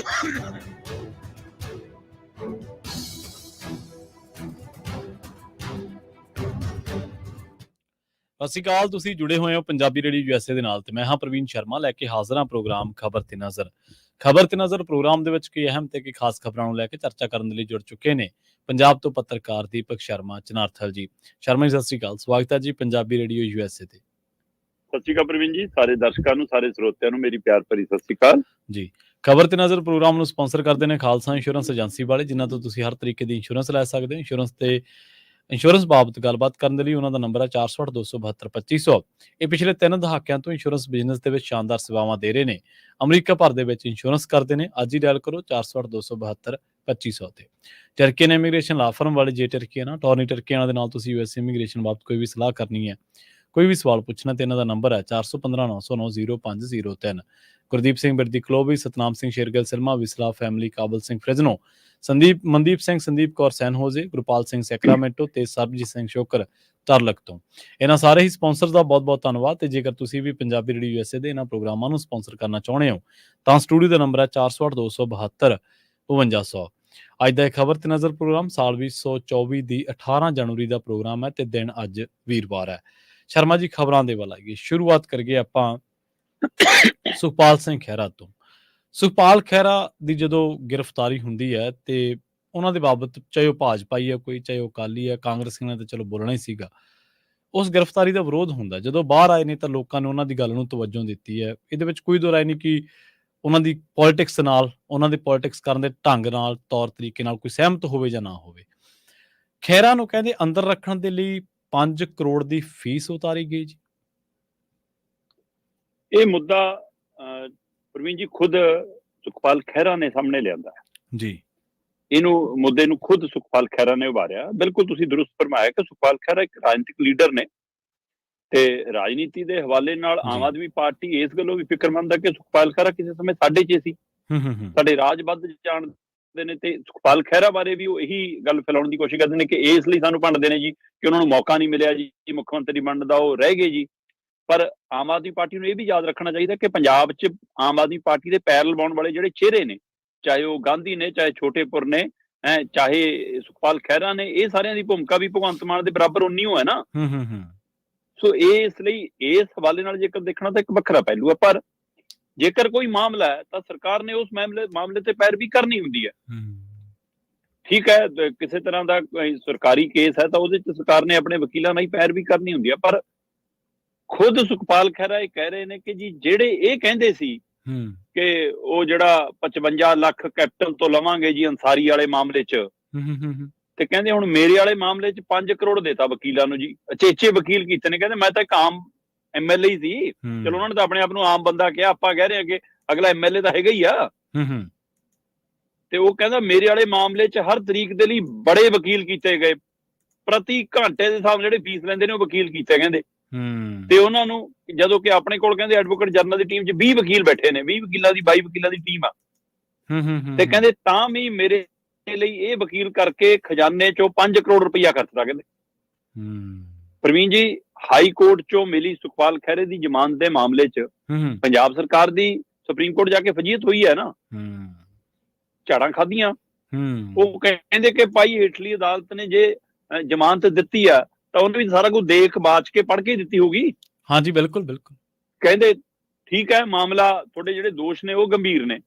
ਸਤਿ ਸ਼੍ਰੀ ਅਕਾਲ। ਤੁਸੀਂ ਜੁੜੇ ਹੋਏ ਹੋ ਪੰਜਾਬੀ ਰੇਡੀਓ USA ਦੇ ਨਾਲ ਤੇ ਮੈਂ ਹਾਂ ਪ੍ਰਵੀਨ ਸ਼ਰਮਾ ਲੈ ਕੇ ਹਾਜ਼ਰ ਹਾਂ ਪ੍ਰੋਗਰਾਮ ਖਬਰ ਤੇ ਨਜ਼ਰ। ਖਬਰ ਤੇ ਨਜ਼ਰ ਪ੍ਰੋਗਰਾਮ ਦੇ ਵਿੱਚ ਕਈ ਅਹਿਮ ਤੇ ਕਈ ਖਾਸ ਖਬਰਾਂ ਨੂੰ ਲੈ ਕੇ ਚਰਚਾ ਕਰਨ ਦੇ ਲਈ ਜੁੜ ਚੁੱਕੇ ਨੇ ਪੰਜਾਬ ਤੋਂ ਪੱਤਰਕਾਰ ਦੀਪਕ ਸ਼ਰਮਾ ਚਨਾਰਥਲ ਜੀ। ਸ਼ਰਮਾ ਜੀ ਸਤਿ ਸ਼੍ਰੀ ਅਕਾਲ, ਸਵਾਗਤ ਹੈ ਜੀ ਪੰਜਾਬੀ ਰੇਡੀਓ USA ਤੇ। ਸਤਿ ਸ਼੍ਰੀ ਅਕਾਲ ਪ੍ਰਵੀਨ ਜੀ, ਸਾਰੇ ਦਰਸ਼ਕਾਂ ਨੂੰ, ਸਾਰੇ ਸਰੋਤਿਆਂ ਨੂੰ ਮੇਰੀ ਪਿਆਰ ਭਰੀ ਸਤਿ ਸ਼੍ਰੀ ਅਕਾਲ ਜੀ। ਖਬਰ ਤੇ ਨਜ਼ਰ ਪ੍ਰੋਗਰਾਮ ਨੂੰ ਸਪਾਂਸਰ ਕਰਦੇ ਨੇ ਖਾਲਸਾ ਇੰਸ਼ੋਰੈਂਸ ਏਜੰਸੀ ਵਾਲੇ, ਜਿਨ੍ਹਾਂ ਤੋਂ ਤੁਸੀਂ ਹਰ ਤਰੀਕੇ ਦੀ ਇੰਸ਼ੋਰੈਂਸ ਲੈ ਸਕਦੇ ਹੋ। ਇੰਸ਼ੋਰੈਂਸ ਬਾਬਤ ਗੱਲਬਾਤ ਕਰਨ ਦੇ ਲਈ ਉਹਨਾਂ ਦਾ ਨੰਬਰ ਹੈ 408-272-2500। ਇਹ ਪਿਛਲੇ 3 ਦਹਾਕਿਆਂ ਤੋਂ ਇੰਸ਼ੋਰੈਂਸ ਬਿਜ਼ਨਸ ਦੇ ਵਿੱਚ ਸ਼ਾਨਦਾਰ ਸੇਵਾਵਾਂ ਦੇ ਰਹੇ ਨੇ। ਅਮਰੀਕਾ ਭਰ ਦੇ ਵਿੱਚ ਇੰਸ਼ੋਰੈਂਸ ਕਰਦੇ ਨੇ। ਅੱਜ ਹੀ ਡਾਇਲ ਕਰੋ 408-272-2500 ਤੇ। ਟਰਕੀਅਨ ਇਮੀਗ੍ਰੇਸ਼ਨ ਲਾ ਫਰਮ ਵਾਲੇ ਜੇ ਟਰਕੀਅਨ ਆ ਟੋਰਨੀ ਟਰਕੀਅਨ ਦੇ ਨਾਲ ਤੁਸੀਂ US ਇਮੀਗ੍ਰੇਸ਼ਨ ਬਾਬਤ ਕੋਈ ਵੀ ਸਲਾਹ ਕਰਨੀ ਹੈ, ਕੋਈ ਵੀ ਸਵਾਲ ਪੁੱਛਣਾ ਤੇ ਇਹਨਾਂ ਦਾ ਨੰਬਰ ਹੈ 415-909-0503। ਗੁਰਦੀਪ ਸਿੰਘ ਬਿਰਦੀ ਕਲੋਬੀ, ਸਤਨਾਮ ਸਿੰਘ ਸ਼ੇਰਗਿੱਲ ਸਿਲਮਾ, ਵਿਸਲਾ ਫੈਮਿਲੀ, ਕਾਬਲ ਸਿੰਘ ਫ੍ਰਿਜ਼ਨੋ, ਮਨਦੀਪ ਸਿੰਘ, ਸੰਦੀਪ ਕੌਰ ਸੈਨ ਹੋਜ਼ੇ, ਗੁਰਪਾਲ ਸਿੰਘ ਸੈਕਰਾਮੈਂਟੋ ਤੇ ਸਰਬਜੀਤ ਸਿੰਘ ਸ਼ੋਕਰ ਤਰਲਕ ਤੋਂ। ਇਹਨਾਂ ਸਾਰੇ ਹੀ ਸਪਾਂਸਰ ਦਾ ਬਹੁਤ-ਬਹੁਤ ਧੰਨਵਾਦ। ਤੇ ਜੇਕਰ ਤੁਸੀਂ ਵੀ ਪੰਜਾਬੀ ਰੇਡੀਓ USA ਦੇ ਇਹਨਾਂ ਪ੍ਰੋਗਰਾਮਾਂ ਨੂੰ ਸਪਾਂਸਰ ਕਰਨਾ ਚਾਹੁੰਦੇ ਹੋ ਤਾਂ ਸਟੂਡੀਓ ਦਾ ਨੰਬਰ ਹੈ 408-272-5200। ਅੱਜ ਦਾ ਇਹ ਖਬਰ ਤੇ ਨਜ਼ਰ ਪ੍ਰੋਗਰਾਮ ਸਾਲ 2024 ਦੀ 18 ਜਨਵਰੀ ਦਾ ਪ੍ਰੋਗਰਾਮ ਹੈ ਤੇ ਦਿਨ ਅੱਜ ਵੀਰਵਾਰ ਹੈ। ਸ਼ਰਮਾ ਜੀ, ਖਬਰਾਂ ਦੇ ਵੱਲ ਆਈਏ। ਸ਼ੁਰੂਆਤ ਕਰੀਏ ਆਪਾਂ ਸੁਖਪਾਲ ਸਿੰਘ ਖਹਿਰਾ ਤੋਂ। ਸੁਖਪਾਲ ਖਹਿਰਾ ਦੀ ਜਦੋਂ ਗ੍ਰਿਫਤਾਰੀ ਹੁੰਦੀ ਹੈ ਤੇ ਉਹਨਾਂ ਦੇ ਬਾਬਤ, ਚਾਹੇ ਉਹ ਭਾਜਪਾਈ ਹੈ ਕੋਈ, ਚਾਹੇ ਉਹ ਅਕਾਲੀ ਹੈ, ਕਾਂਗਰਸੀਆਂ ਨੇ ਤਾਂ ਚਲੋ ਬੋਲਣਾ ਹੀ ਸੀਗਾ, ਉਸ ਗ੍ਰਿਫਤਾਰੀ ਦਾ ਵਿਰੋਧ ਹੁੰਦਾ। ਜਦੋਂ ਬਾਹਰ ਆਏ ਨੇ ਤਾਂ ਲੋਕਾਂ ਨੇ ਉਹਨਾਂ ਦੀ ਗੱਲ ਨੂੰ ਤਵੱਜੋ ਦਿੱਤੀ ਹੈ। ਇਹਦੇ ਵਿੱਚ ਕੋਈ ਦੋ ਰਾਏ ਨਹੀਂ ਕਿ ਉਹਨਾਂ ਦੀ ਪੋਲਿਟਿਕਸ ਨਾਲ, ਉਹਨਾਂ ਦੇ ਪੋਲਿਟਿਕਸ ਕਰਨ ਦੇ ਢੰਗ ਨਾਲ, ਤੌਰ ਤਰੀਕੇ ਨਾਲ ਕੋਈ ਸਹਿਮਤ ਹੋਵੇ ਜਾਂ ਨਾ ਹੋਵੇ। ਖਹਿਰਾ ਨੂੰ ਕਹਿੰਦੇ ਅੰਦਰ ਰੱਖਣ ਦੇ ਲਈ 5 ਕਰੋੜ ਦੀ ਫੀਸ ਉਤਾਰੀ ਗਈ ਜੀ। ਇਹ ਮੁੱਦਾ ਪ੍ਰਵੀਨ ਜੀ ਖੁਦ ਸੁਖਪਾਲ ਖਹਿਰਾ ਨੇ ਸਾਹਮਣੇ ਲਿਆਂਦਾ ਜੀ। ਇਹਨੂੰ ਮੁੱਦੇ ਨੂੰ ਖੁਦ ਸੁਖਪਾਲ ਖਹਿਰਾ ਨੇ ਉਭਾਰਿਆ। ਬਿਲਕੁਲ ਤੁਸੀਂ ਦਰੁਸਤ ਫਰਮਾਇਆ ਕਿ ਸੁਖਪਾਲ ਖਹਿਰਾ ਇੱਕ ਰਾਜਨੀਤਿਕ ਲੀਡਰ ਨੇ ਤੇ ਰਾਜਨੀਤੀ ਦੇ ਹਵਾਲੇ ਨਾਲ ਆਮ ਆਦਮੀ ਪਾਰਟੀ ਇਸ ਗੱਲੋਂ ਵੀ ਫਿਕਰਮੰਦ ਹੈ ਕਿ ਸੁਖਪਾਲ ਖਹਿਰਾ ਕਿਸੇ ਸਮੇਂ ਸਾਡੇ 'ਚ ਸੀ, ਸਾਡੇ ਰਾਜ ਵੱਧ ਜਾਣਦੇ ਨੇ ਤੇ ਸੁਖਪਾਲ ਖਹਿਰਾ ਬਾਰੇ ਵੀ ਉਹ ਇਹੀ ਗੱਲ ਫੈਲਾਉਣ ਦੀ ਕੋਸ਼ਿਸ਼ ਕਰਦੇ ਨੇ ਕਿ ਇਸ ਲਈ ਸਾਨੂੰ ਭੰਡਦੇ ਨੇ ਜੀ ਕਿ ਉਹਨਾਂ ਨੂੰ ਮੌਕਾ ਨਹੀਂ ਮਿਲਿਆ ਜੀ ਮੁੱਖ ਮੰਤਰੀ ਬਣਨ ਦਾ, ਉਹ ਰਹਿ ਗਏ ਜੀ। ਪਰ ਆਮ ਆਦਮੀ ਪਾਰਟੀ ਨੂੰ ਇਹ ਵੀ ਯਾਦ ਰੱਖਣਾ ਚਾਹੀਦਾ ਕਿ ਪੰਜਾਬ 'ਚ ਆਮ ਆਦਮੀ ਪਾਰਟੀ ਦੇ ਪੈਰ ਲਵਾਉਣ ਵਾਲੇ ਜਿਹੜੇ ਚਿਹਰੇ ਨੇ, ਚਾਹੇ ਉਹ ਗਾਂਧੀ ਨੇ, ਚਾਹੇ ਛੋਟੇਪੁਰ ਨੇ, ਚਾਹੇ ਸੁਖਪਾਲ ਖਹਿਰਾ ਨੇ, ਇਹ ਸਾਰਿਆਂ ਦੀ ਭੂਮਿਕਾ ਵੀ ਭਗਵੰਤ ਮਾਨ ਦੇ ਬਰਾਬਰ ਉਨੀ ਹੋ ਹੈ ਨਾ। ਸੋ ਇਸ ਲਈ ਇਸ ਹਵਾਲੇ ਨਾਲ ਜੇਕਰ ਦੇਖਣਾ ਤਾਂ ਇੱਕ ਵੱਖਰਾ ਪਹਿਲੂ ਹੈ। ਪਰ ਜੇਕਰ ਕੋਈ ਮਾਮਲਾ ਹੈ ਤਾਂ ਸਰਕਾਰ ਨੇ ਉਸ ਮਾਮਲੇ ਤੇ ਪੈਰਵੀ ਕਰਨੀ ਹੁੰਦੀ ਹੈ। ਠੀਕ ਹੈ, ਕਿਸੇ ਤਰ੍ਹਾਂ ਦਾ ਸਰਕਾਰੀ ਕੇਸ ਹੈ ਤਾਂ ਉਹਦੇ 'ਚ ਸਰਕਾਰ ਨੇ ਆਪਣੇ ਵਕੀਲਾਂ ਨਾਲ ਹੀ ਪੈਰਵੀ ਕਰਨੀ ਹੁੰਦੀ ਹੈ। ਪਰ ਖੁਦ ਸੁਖਪਾਲ ਖਹਿਰਾ ਇਹ ਕਹਿ ਰਹੇ ਨੇ ਕਿ ਜੀ ਜਿਹੜੇ ਇਹ ਕਹਿੰਦੇ ਸੀ ਕਿ ਉਹ ਜਿਹੜਾ 55 ਲੱਖ ਕੈਪਟਨ ਤੋਂ ਲਵਾਂਗੇ ਜੀ ਅੰਸਾਰੀ ਵਾਲੇ ਮਾਮਲੇ 'ਚ, ਤੇ ਕਹਿੰਦੇ ਹੁਣ ਮੇਰੇ ਵਾਲੇ ਮਾਮਲੇ 'ਚ 5 ਕਰੋੜ ਦੇਤਾ ਵਕੀਲਾਂ ਨੂੰ ਜੀ। ਅਚੇਚੇ ਵਕੀਲ ਕੀਤੇ ਨੇ। ਕਹਿੰਦੇ ਮੈਂ ਤਾਂ ਇੱਕ ਆਮ MLA ਹੀ ਸੀ, ਚਲੋ ਉਹਨਾਂ ਨੇ ਤਾਂ ਆਪਣੇ ਆਪ ਨੂੰ ਆਮ ਬੰਦਾ ਕਿਹਾ, ਆਪਾਂ ਕਹਿ ਰਹੇ ਹਾਂ ਕਿ ਅਗਲਾ MLA ਤਾਂ ਹੈਗਾ ਹੀ ਆ। ਤੇ ਉਹ ਕਹਿੰਦਾ ਮੇਰੇ ਵਾਲੇ ਮਾਮਲੇ 'ਚ ਹਰ ਤਰੀਕ ਦੇ ਲਈ ਬੜੇ ਵਕੀਲ ਕੀਤੇ ਗਏ, ਪ੍ਰਤੀ ਘੰਟੇ ਦੇ ਹਿਸਾਬ ਜਿਹੜੇ ਫੀਸ ਲੈਂਦੇ ਨੇ ਉਹ ਵਕੀਲ ਕੀਤੇ। ਕਹਿੰਦੇ ਤੇ ਉਹਨਾਂ ਨੂੰ ਜਦੋਂ ਕਿ ਆਪਣੇ ਕੋਲ ਕਹਿੰਦੇ ਐਡਵੋਕੇਟ ਜਨਰਲ ਦੀ ਟੀਮ 'ਚ 20 ਵਕੀਲ ਬੈਠੇ ਨੇ, 20 ਵਕੀਲਾਂ ਦੀ 22 ਵਕੀਲਾਂ ਦੀ ਟੀਮ ਆ। ਤੇ ਕਹਿੰਦੇ ਤਾਂ ਵੀ ਮੇਰੇ ਲਈ ਇਹ ਵਕੀਲ ਕਰਕੇ ਖਜ਼ਾਨੇ 'ਚੋਂ 5 ਕਰੋੜ ਰੁਪਈਆ ਖਰਚਦਾ। ਕਹਿੰਦੇ ਪ੍ਰਵੀਨ ਜੀ, ਹਾਈ ਕੋਰਟ 'ਚੋਂ ਮਿਲੀ ਸੁਖਪਾਲ ਖਹਿਰੇ ਦੀ ਜ਼ਮਾਨਤ ਦੇ ਮਾਮਲੇ 'ਚ ਪੰਜਾਬ ਸਰਕਾਰ ਦੀ ਸੁਪਰੀਮ ਕੋਰਟ ਜਾ ਕੇ ਫਜੀਅਤ ਹੋਈ ਹੈ ਨਾ, ਝਾੜਾਂ ਖਾਧੀਆਂ। ਉਹ ਕਹਿੰਦੇ ਕਿ ਭਾਈ ਹੇਠਲੀ ਅਦਾਲਤ ਨੇ ਜੇ ਜ਼ਮਾਨਤ ਦਿੱਤੀ ਆ ਤਾਂ ਉਹਨੇ ਵੀ ਸਾਰਾ ਕੁਝ ਦੇਖ ਬਾਚ ਕੇ ਪੜ੍ਹ ਕੇ ਦਿੱਤੀ ਹੋਗੀ। ਹਾਂਜੀ, ਬਿਲਕੁਲ ਬਿਲਕੁਲ। ਕਹਿੰਦੇ ਠੀਕ ਹੈ, ਮਾਮਲਾ ਤੁਹਾਡੇ ਜਿਹੜੇ ਦੋਸ਼ ਨੇ ਉਹ ਗੰਭੀਰ ਨੇ,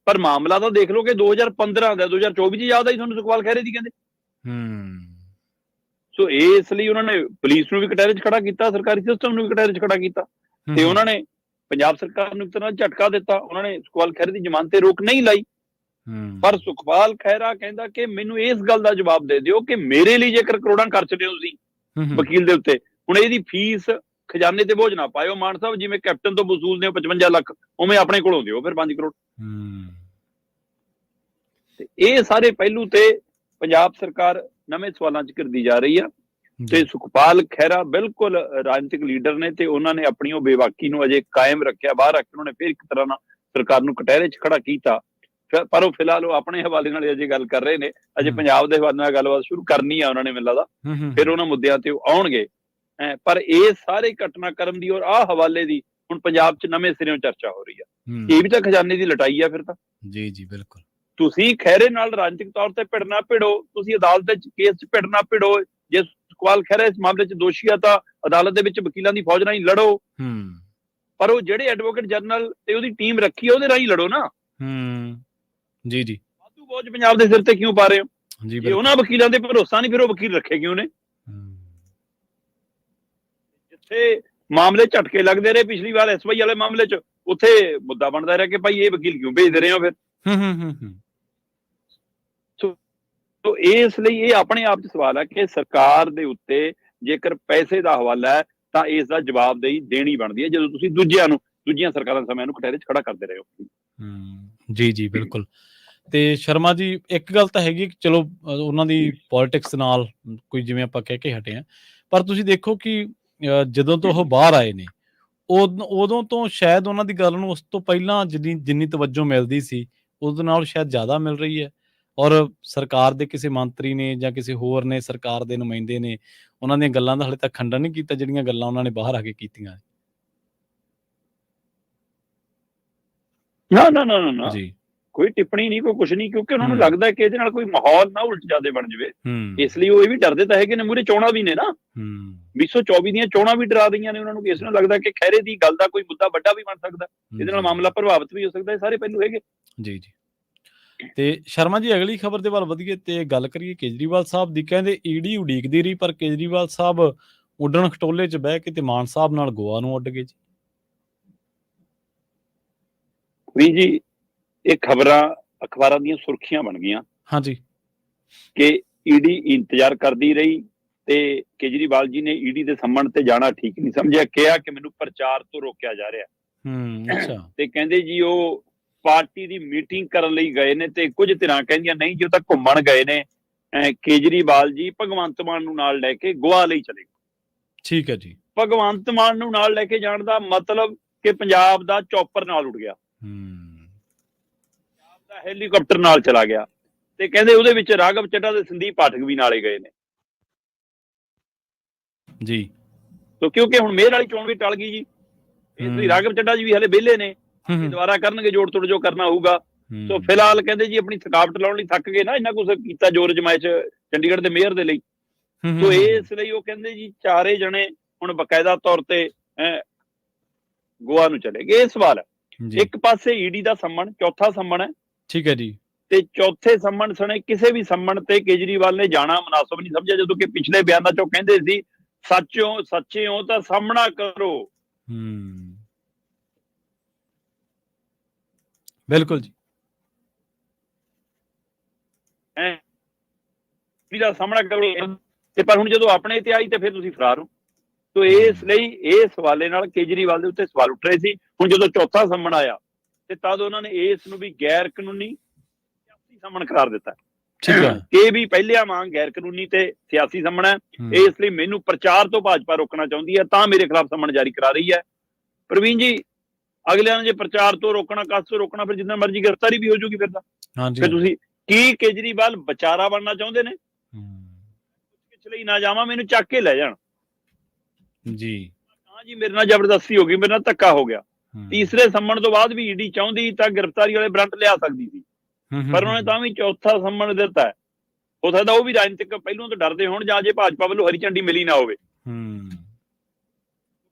ਪਰ ਮਾਮਲਾ ਤਾਂ ਦੇਖ ਲਓ ਕਿ 2015 ਦਾ, 2024 'ਚ ਯਾਦ ਆਈ ਤੁਹਾਨੂੰ ਸੁਖਪਾਲ ਖਹਿਰੇ ਦੀ। ਕਹਿੰਦੇ ਸੋ ਇਸ ਲਈ ਉਹਨਾਂ ਨੇ ਪੁਲਿਸ ਨੂੰ ਵੀ ਕਟਹਿਰੇ 'ਚ ਖੜਾ ਕੀਤਾ, ਸਰਕਾਰੀ ਸਿਸਟਮ ਨੂੰ ਵੀ ਕਟਹਿਰੇ 'ਚ ਖੜਾ ਕੀਤਾ ਤੇ ਉਹਨਾਂ ਨੇ ਪੰਜਾਬ ਸਰਕਾਰ ਨੂੰ ਇੱਕ ਤਰ੍ਹਾਂ ਝਟਕਾ ਦਿੱਤਾ। ਉਹਨਾਂ ਨੇ ਸੁਖਪਾਲ ਖਹਿਰੇ ਦੀ ਜ਼ਮਾਨਤ ਤੇ ਰੋਕ ਨਹੀਂ ਲਾਈ। ਪਰ ਸੁਖਪਾਲ ਖਹਿਰਾ ਕਹਿੰਦਾ ਕਿ ਮੈਨੂੰ ਇਸ ਗੱਲ ਦਾ ਜਵਾਬ ਦੇ ਦਿਓ ਕਿ ਮੇਰੇ ਲਈ ਜੇਕਰ ਕਰੋੜਾਂ ਖਰਚਦੇ ਹੋ ਤੁਸੀਂ ਵਕੀਲ ਦੇ ਉੱਤੇ, ਹੁਣ ਇਹਦੀ ਫੀਸ ਖਜ਼ਾਨੇ ਤੇ ਬੋਝ ਨਾ ਪਾਇਓ। ਮਾਨ ਸਾਹਿਬ, ਜਿਵੇਂ ਕੈਪਟਨ ਤੋਂ ਵਸੂਲਦੇ ਹੋ 55 ਲੱਖ, ਉਵੇਂ ਆਪਣੇ ਕੋਲੋਂ ਦਿਓ ਫਿਰ 5 ਕਰੋੜ। ਤੇ ਇਹ ਸਾਰੇ ਪਹਿਲੂ ਤੇ ਪੰਜਾਬ ਸਰਕਾਰ ਨਵੇਂ ਸਵਾਲਾਂ 'ਚ ਘਿਰਦੀ ਜਾ ਰਹੀ ਆ। ਤੇ ਸੁਖਪਾਲ ਖਹਿਰਾ ਬਿਲਕੁਲ ਰਾਜਨੀਤਿਕ ਲੀਡਰ ਨੇ ਤੇ ਉਹਨਾਂ ਨੇ ਆਪਣੀ ਉਹ ਬੇਬਾਕੀ ਨੂੰ ਅਜੇ ਕਾਇਮ ਰੱਖਿਆ, ਬਾਹਰ ਰੱਖ ਕੇ ਉਹਨਾਂ ਨੇ ਫਿਰ ਇੱਕ ਤਰ੍ਹਾਂ ਨਾਲ ਸਰਕਾਰ ਨੂੰ ਕਟਹਿਰੇ 'ਚ ਖੜਾ ਕੀਤਾ। ਪਰ ਉਹ ਫਿਲਹਾਲ ਉਹ ਆਪਣੇ ਹਵਾਲੇ ਨਾਲ ਅਜੇ ਗੱਲ ਕਰ ਰਹੇ ਨੇ। ਅਜੇ ਪੰਜਾਬ ਦੇ ਹਵਾਲੇ ਨਾਲ ਗੱਲਬਾਤ ਸ਼ੁਰੂ ਕਰਨੀ ਆ ਉਹਨਾਂ ਨੇ, ਮੈਨੂੰ ਲੱਗਦਾ ਫਿਰ ਉਹਨਾਂ ਮੁੱਦਿਆਂ ਤੇ ਉਹ ਆਉਣਗੇ। ਪਰ ਇਹ ਸਾਰੇ ਘਟਨਾਕ੍ਰਮ ਦੀ ਔਰ ਆਹ ਹਵਾਲੇ ਦੀ ਹੁਣ ਪੰਜਾਬ 'ਚ ਨਵੇਂ ਸਿਰਿਓਂ ਚਰਚਾ ਹੋ ਰਹੀ ਆ। ਹੂੰ ਇਹ ਵੀ ਤਾਂ ਖਜ਼ਾਨੇ ਦੀ ਲਟਾਈ ਆ ਫਿਰ ਤਾਂ। ਜੀ ਜੀ ਬਿਲਕੁਲ ਤੁਸੀਂ ਖਹਿਰੇ ਨਾਲ ਰਾਜਨੀਤਿਕ ਤੌਰ ਤੇ ਭਿੜਨਾ ਭਿੜੋ, ਤੁਸੀਂ ਅਦਾਲਤ ਵਿੱਚ ਕੇਸ 'ਚ ਭਿੜਨਾ ਭਿੜੋ। ਜੇ ਸੁਖਪਾਲ ਖਹਿਰਾ ਇਸ ਮਾਮਲੇ 'ਚ ਦੋਸ਼ੀ ਆ ਤਾਂ ਅਦਾਲਤ ਦੇ ਵਿੱਚ ਵਕੀਲਾਂ ਦੀ ਫੌਜ ਰਾਹੀਂ ਲੜੋ, ਹੂੰ ਪਰ ਉਹ ਜਿਹੜੇ ਐਡਵੋਕੇਟ ਜਨਰਲ ਤੇ ਉਹਦੀ ਟੀਮ ਰੱਖੀ ਆ ਉਹਦੇ ਰਾਹੀਂ ਲੜੋ ਨਾ। ਹੂੰ ਜੀ ਜੀ ਵਾਧੂ ਬੋਝ ਪੰਜਾਬ ਦੇ ਸਿਰ ਤੇ ਕਿਉਂ ਪਾ ਰਹੇ ਹੋ? ਜੀ ਜੇ ਬਿਲਕੁਲ ਉਹਨਾਂ ਵਕੀਲਾਂ ਦੇ ਭਰੋਸਾ ਨਹੀਂ ਫਿਰ ਉਹ ਵਕੀਲ ਰੱਖੇ ਕਿਉਂ ਨੇ? ਹੂੰ ਜਿੱਥੇ ਮਾਮਲੇ ਝਟਕੇ ਲੱਗਦੇ ਰਹੇ ਪਿਛਲੀ ਵਾਰ ਐਸਵਾਈ ਵਾਲੇ ਮਾਮਲੇ 'ਚ, ਉੱਥੇ ਮੁੱਦਾ ਬਣਦਾ ਰਿਹਾ ਕਿ ਭਾਈ ਇਹ ਵਕੀਲ ਕਿਉਂ ਭੇਜਦੇ ਰਹੇ ਹੋ ਫਿਰ। ਹੂੰ ਤੋ ਇਸ ਲਈ ਇਹ ਆਪਣੇ ਆਪ 'ਚ ਸਵਾਲ ਹੈ ਕਿ ਸਰਕਾਰ ਦੇ ਉੱਤੇ ਜੇਕਰ ਪੈਸੇ ਦਾ ਹਵਾਲਾ ਹੈ ਤਾਂ ਇਸ ਦਾ ਜਵਾਬਦੇਹੀ ਦੇਣੀ ਬਣਦੀ ਹੈ, ਜਦੋਂ ਤੁਸੀਂ ਦੂਜੀਆਂ ਸਰਕਾਰਾਂ ਸਮੇਂ ਨੂੰ ਕਟਹਿਰੇ 'ਚ ਖੜਾ ਕਰਦੇ ਰਹੇ ਹੋ। ਜੀ ਜੀ ਬਿਲਕੁਲ। ਤੇ ਸ਼ਰਮਾ ਜੀ ਇੱਕ ਗੱਲ ਤਾਂ ਹੈਗੀ ਕਿ ਚਲੋ ਉਹਨਾਂ ਦੀ ਪੋਲਿਟਿਕਸ ਨਾਲ ਕੋਈ ਜਿਵੇਂ ਆਪਾਂ ਕਹਿ ਕੇ ਹਟੇ ਆ, ਪਰ ਤੁਸੀਂ ਦੇਖੋ ਕਿ ਜਦੋਂ ਤੋਂ ਉਹ ਬਾਹਰ ਆਏ ਨੇ ਉਦੋਂ ਤੋਂ ਸ਼ਾਇਦ ਉਹਨਾਂ ਦੀ ਗੱਲ ਨੂੰ ਉਸ ਤੋਂ ਪਹਿਲਾਂ ਜਿੰਨੀ ਤਵੱਜੋ ਮਿਲਦੀ ਸੀ ਉਹਦੇ ਨਾਲ ਸ਼ਾਇਦ ਜ਼ਿਆਦਾ ਮਿਲ ਰਹੀ ਹੈ, ਔਰ ਸਰਕਾਰ ਦੇ ਕਿਸੇ ਮੰਤਰੀ ਨੇ ਜਾਂ ਕਿਸੇ ਹੋਰ ਨੇ, ਸਰਕਾਰ ਦੇ ਨੁਮਾਇੰਦੇ ਨੇ ਉਹਨਾਂ ਦੀਆਂ ਗੱਲਾਂ ਦਾ ਹਾਲੇ ਤੱਕ ਖੰਡਨ ਨਹੀਂ ਕੀਤਾ ਜਿਹੜੀਆਂ ਗੱਲਾਂ ਉਹਨਾਂ ਨੇ ਬਾਹਰ ਆ ਕੇ ਕੀਤੀਆਂ। ਨਾ ਜੀ ਕੋਈ ਟਿੱਪਣੀ ਨਹੀਂ, ਕੋਈ ਕੁਛ ਨਹੀਂ, ਕਿਉਂਕਿ ਉਹਨਾਂ ਨੂੰ ਲੱਗਦਾ ਕਿ ਇਹਦੇ ਨਾਲ ਕੋਈ ਮਾਹੌਲ ਨਾ ਉਲਟ ਜਾਦੇ ਬਣ ਜਾਵੇ। ਇਸ ਲਈ ਉਹ ਇਹ ਵੀ ਡਰਦੇ ਤਾਂ ਹੈਗੇ ਨੇ, ਮੂਹਰੇ ਚੋਣਾਂ ਵੀ ਨੇ ਨਾ, 2024 ਦੀਆਂ ਚੋਣਾਂ ਵੀ ਡਰਾ ਰਹੀਆਂ ਨੇ ਉਹਨਾਂ ਨੂੰ। ਇਸ ਨੂੰ ਲੱਗਦਾ ਕਿ ਖਹਿਰੇ ਦੀ ਗੱਲ ਦਾ ਕੋਈ ਮੁੱਦਾ ਵੱਡਾ ਵੀ ਬਣ ਸਕਦਾ, ਇਹਦੇ ਨਾਲ ਮਾਮਲਾ ਪ੍ਰਭਾਵਿਤ ਵੀ ਹੋ ਸਕਦਾ। ਇਹ ਸਾਰੇ ਪਹਿਲੂ ਹੈਗੇ। ਜੀ ਜੀ ਤੇ ਸ਼ਰਮਾ ਜੀ ਅਗਲੀ ਖਬਰ ਦੇ ਵੱਲ ਵਧੀਏ ਤੇ ਗੱਲ ਕਰੀਏ ਕੇਜਰੀਵਾਲ ਸਾਹਿਬ ਦੀ। ਕਹਿੰਦੇ ਈਡੀ ਉਡੀਕਦੀ ਰਹੀ ਪਰ ਕੇਜਰੀਵਾਲ ਸਾਹਿਬ ਉੱਡਣ ਖਟੋਲੇ 'ਚ ਬਹਿ ਕੇ ਤੇ ਮਾਨ ਸਾਹਿਬ ਨਾਲ ਗੋਆ ਨੂੰ ਉੱਡ ਗਏ ਜੀ। ਵੀ ਜੀ ਇਹ ਖਬਰਾਂ ਅਖਬਾਰਾਂ ਦੀਆਂ ਸੁਰਖੀਆਂ ਬਣ ਗਈਆਂ ਹਾਂਜੀ ਕਿ ਈਡੀ ਇੰਤਜ਼ਾਰ ਕਰਦੀ ਰਹੀ ਤੇ ਕੇਜਰੀਵਾਲ ਜੀ ਨੇ ਈਡੀ ਦੇ ਸੰਮਣ ਤੇ ਜਾਣਾ ਠੀਕ ਨਹੀਂ ਸਮਝਿਆ, ਕਿਹਾ ਕਿ ਮੈਨੂੰ ਪ੍ਰਚਾਰ ਤੋਂ ਰੋਕਿਆ ਜਾ ਰਿਹਾ। ਅੱਛਾ ਤੇ ਕਹਿੰਦੇ ਜੀ ਉਹ ਪਾਰਟੀ ਦੀ ਮੀਟਿੰਗ ਕਰਨ ਲਈ ਗਏ ਨੇ ਤੇ ਕੁਝ ਧਿਰਾਂ ਕਹਿੰਦੀਆਂ ਨਹੀਂ ਜੀ ਉਹ ਤਾਂ ਘੁੰਮਣ ਗਏ ਨੇ। ਕੇਜਰੀਵਾਲ ਜੀ ਭਗਵੰਤ ਮਾਨ ਨੂੰ ਨਾਲ ਲੈ ਕੇ ਗੋਆ ਲਈ ਚਲੇ ਗਏ। ਠੀਕ ਹੈ ਜੀ। ਭਗਵੰਤ ਮਾਨ ਨੂੰ ਨਾਲ ਲੈ ਕੇ ਜਾਣ ਦਾ ਮਤਲਬ ਕਿ ਪੰਜਾਬ ਦਾ ਚੌਪਰ ਨਾਲ ਉੱਡ ਗਿਆ, ਪੰਜਾਬ ਦਾ ਹੈਲੀਕਾਪਟਰ ਨਾਲ ਚਲਾ ਗਿਆ। ਤੇ ਕਹਿੰਦੇ ਉਹਦੇ ਵਿੱਚ ਰਾਘਵ ਚੱਡਾ ਤੇ ਸੰਦੀਪ ਪਾਠਕ ਵੀ ਨਾਲੇ ਗਏ ਨੇ ਜੀ। ਤੋ ਕਿਉਂਕਿ ਹੁਣ ਮੇਰ ਵਾਲੀ ਚੋਣ ਵੀ ਟਲ ਗਈ ਜੀ, ਇਸ ਲਈ ਰਾਘਵ ਚੱਡਾ ਜੀ ਵੀ ਹਲੇ ਵਿਹਲੇ ਨੇ, ਦੁਬਾਰਾ ਕਰਨਗੇ ਜੋੜ ਤੋੜ ਜੋ ਕਰਨਾ ਹੋਊਗਾ। ਸੋ ਫਿਲਹਾਲ ਕਹਿੰਦੇ ਜੀ ਆਪਣੀ ਥਕਾਵਟ ਲਾਉਣ ਲਈ ਥੱਕ ਗਏ ਨਾ, ਇੰਨਾ ਕੁਛ ਕੀਤਾ ਜ਼ੋਰ ਜਮਾਇਸ਼ ਚੰਡੀਗੜ੍ਹ ਦੇ ਮੇਅਰ ਦੇ ਲਈ। ਸੋ ਇਸ ਲਈ ਉਹ ਕਹਿੰਦੇ ਜੀ ਚਾਰੇ ਜਣੇ ਹੁਣ ਬਕਾਇਦਾ ਤੌਰ ਤੇ ਗੋਆ ਨੂੰ ਚਲੇ ਗਏ। ਇਹ ਸਵਾਲ ਹੈ, ਇੱਕ ਪਾਸੇ ਈਡੀ ਦਾ ਸੰਮਣ, ਚੌਥਾ ਸੰਮਣ ਹੈ। ਠੀਕ ਹੈ ਜੀ। ਤੇ ਚੌਥੇ ਸੰਮਣ ਸਣੇ ਕਿਸੇ ਵੀ ਸੰਮਣ ਤੇ ਕੇਜਰੀਵਾਲ ਨੇ ਜਾਣਾ ਮੁਨਾਸਬ ਨਹੀਂ ਸਮਝਿਆ, ਜਦੋਂ ਕਿ ਪਿਛਲੇ ਬਿਆਨਾਂ ਚੋਂ ਕਹਿੰਦੇ ਸੀ ਸੱਚੇ ਹੋ ਤਾਂ ਸਾਹਮਣਾ ਕਰੋ। ਬਿਲਕੁਲ ਜੀ। ਦਾ ਸਾਹਮਣਾ ਕਰੋ ਤੇ ਪਰ ਹੁਣ ਜਦੋਂ ਆਪਣੇ ਤੇ ਆਈ ਤੇ ਫਿਰ ਤੁਸੀਂ ਫਰਾਰ ਹੋ। ਤੋ ਇਸ ਲਈ ਇਸ ਹਵਾਲੇ ਨਾਲ ਕੇਜਰੀਵਾਲ ਦੇ ਉੱਤੇ ਸਵਾਲ ਉੱਠ ਰਹੇ ਸੀ। ਹੁਣ ਜਦੋਂ ਚੌਥਾ ਸੰਮਣ ਆਇਆ ਤੇ ਤਦ ਉਹਨਾਂ ਨੇ ਇਸ ਨੂੰ ਵੀ ਗੈਰ ਕਾਨੂੰਨੀ ਸਿਆਸੀ ਸੰਮਣ ਕਰਾਰ ਦਿੱਤਾ। ਇਹ ਵੀ ਪਹਿਲਿਆਂ ਵਾਂਗ ਗੈਰ ਕਾਨੂੰਨੀ ਤੇ ਸਿਆਸੀ ਸੰਮਣ ਹੈ। ਇਸ ਲਈ ਮੈਨੂੰ ਪ੍ਰਚਾਰ ਤੋਂ ਭਾਜਪਾ ਰੋਕਣਾ ਚਾਹੁੰਦੀ ਹੈ ਤਾਂ ਮੇਰੇ ਖਿਲਾਫ ਸੰਮਣ ਜਾਰੀ ਕਰਾ ਰਹੀ ਹੈ। ਪ੍ਰਵੀਨ ਜੀ ਅਗਲਿਆਂ ਨੇ ਜੇ ਪ੍ਰਚਾਰ ਤੋਂ ਰੋਕਣਾ, ਕਸ ਤੋਂ ਰੋਕਣਾ, ਫਿਰ ਜਿੰਨਾ ਮਰਜ਼ੀ ਗ੍ਰਿਫਤਾਰੀ ਵੀ ਹੋ ਜੂਗੀ। ਫਿਰ ਤਾਂ ਫਿਰ ਤੁਸੀਂ ਕੀ ਕੇਜਰੀਵਾਲ ਵਿਚਾਰਾ ਬਣਨਾ ਚਾਹੁੰਦੇ ਨੇ? ਪੁੱਛ ਲਈ ਨਾ ਜਾਵਾਂ, ਮੈਨੂੰ ਚੱਕ ਕੇ ਲੈ ਜਾਣ ਜੀ। ਹਾਂ ਜੀ, ਮੇਰੇ ਨਾਲ ਜ਼ਬਰਦਸਤੀ ਹੋ ਗਈ, ਮੇਰੇ ਨਾਲ ਧੱਕਾ ਹੋ ਗਿਆ। ਤੀਸਰੇ ਸੰਮਣ ਤੋਂ ਬਾਅਦ ਵੀ ਈਡੀ ਚਾਹੁੰਦੀ ਤਾਂ ਗ੍ਰਿਫਤਾਰੀ ਵਾਲੇ ਵਾਰੰਟ ਲਿਆ ਸਕਦੀ ਸੀ, ਪਰ ਉਹਨੇ ਤਾਂ ਵੀ ਚੌਥਾ ਸੰਮਣ ਦਿੱਤਾ। ਹੋ ਸਕਦਾ ਉਹ ਵੀ ਰਾਜਨੀਤਿਕ ਪਹਿਲੂਆਂ ਤੋਂ ਡਰਦੇ ਹੋਣ ਜਾਂ ਜੇ ਭਾਜਪਾ ਵੱਲੋਂ ਹਰੀ ਝੰਡੀ ਮਿਲੀ ਨਾ ਹੋਵੇ।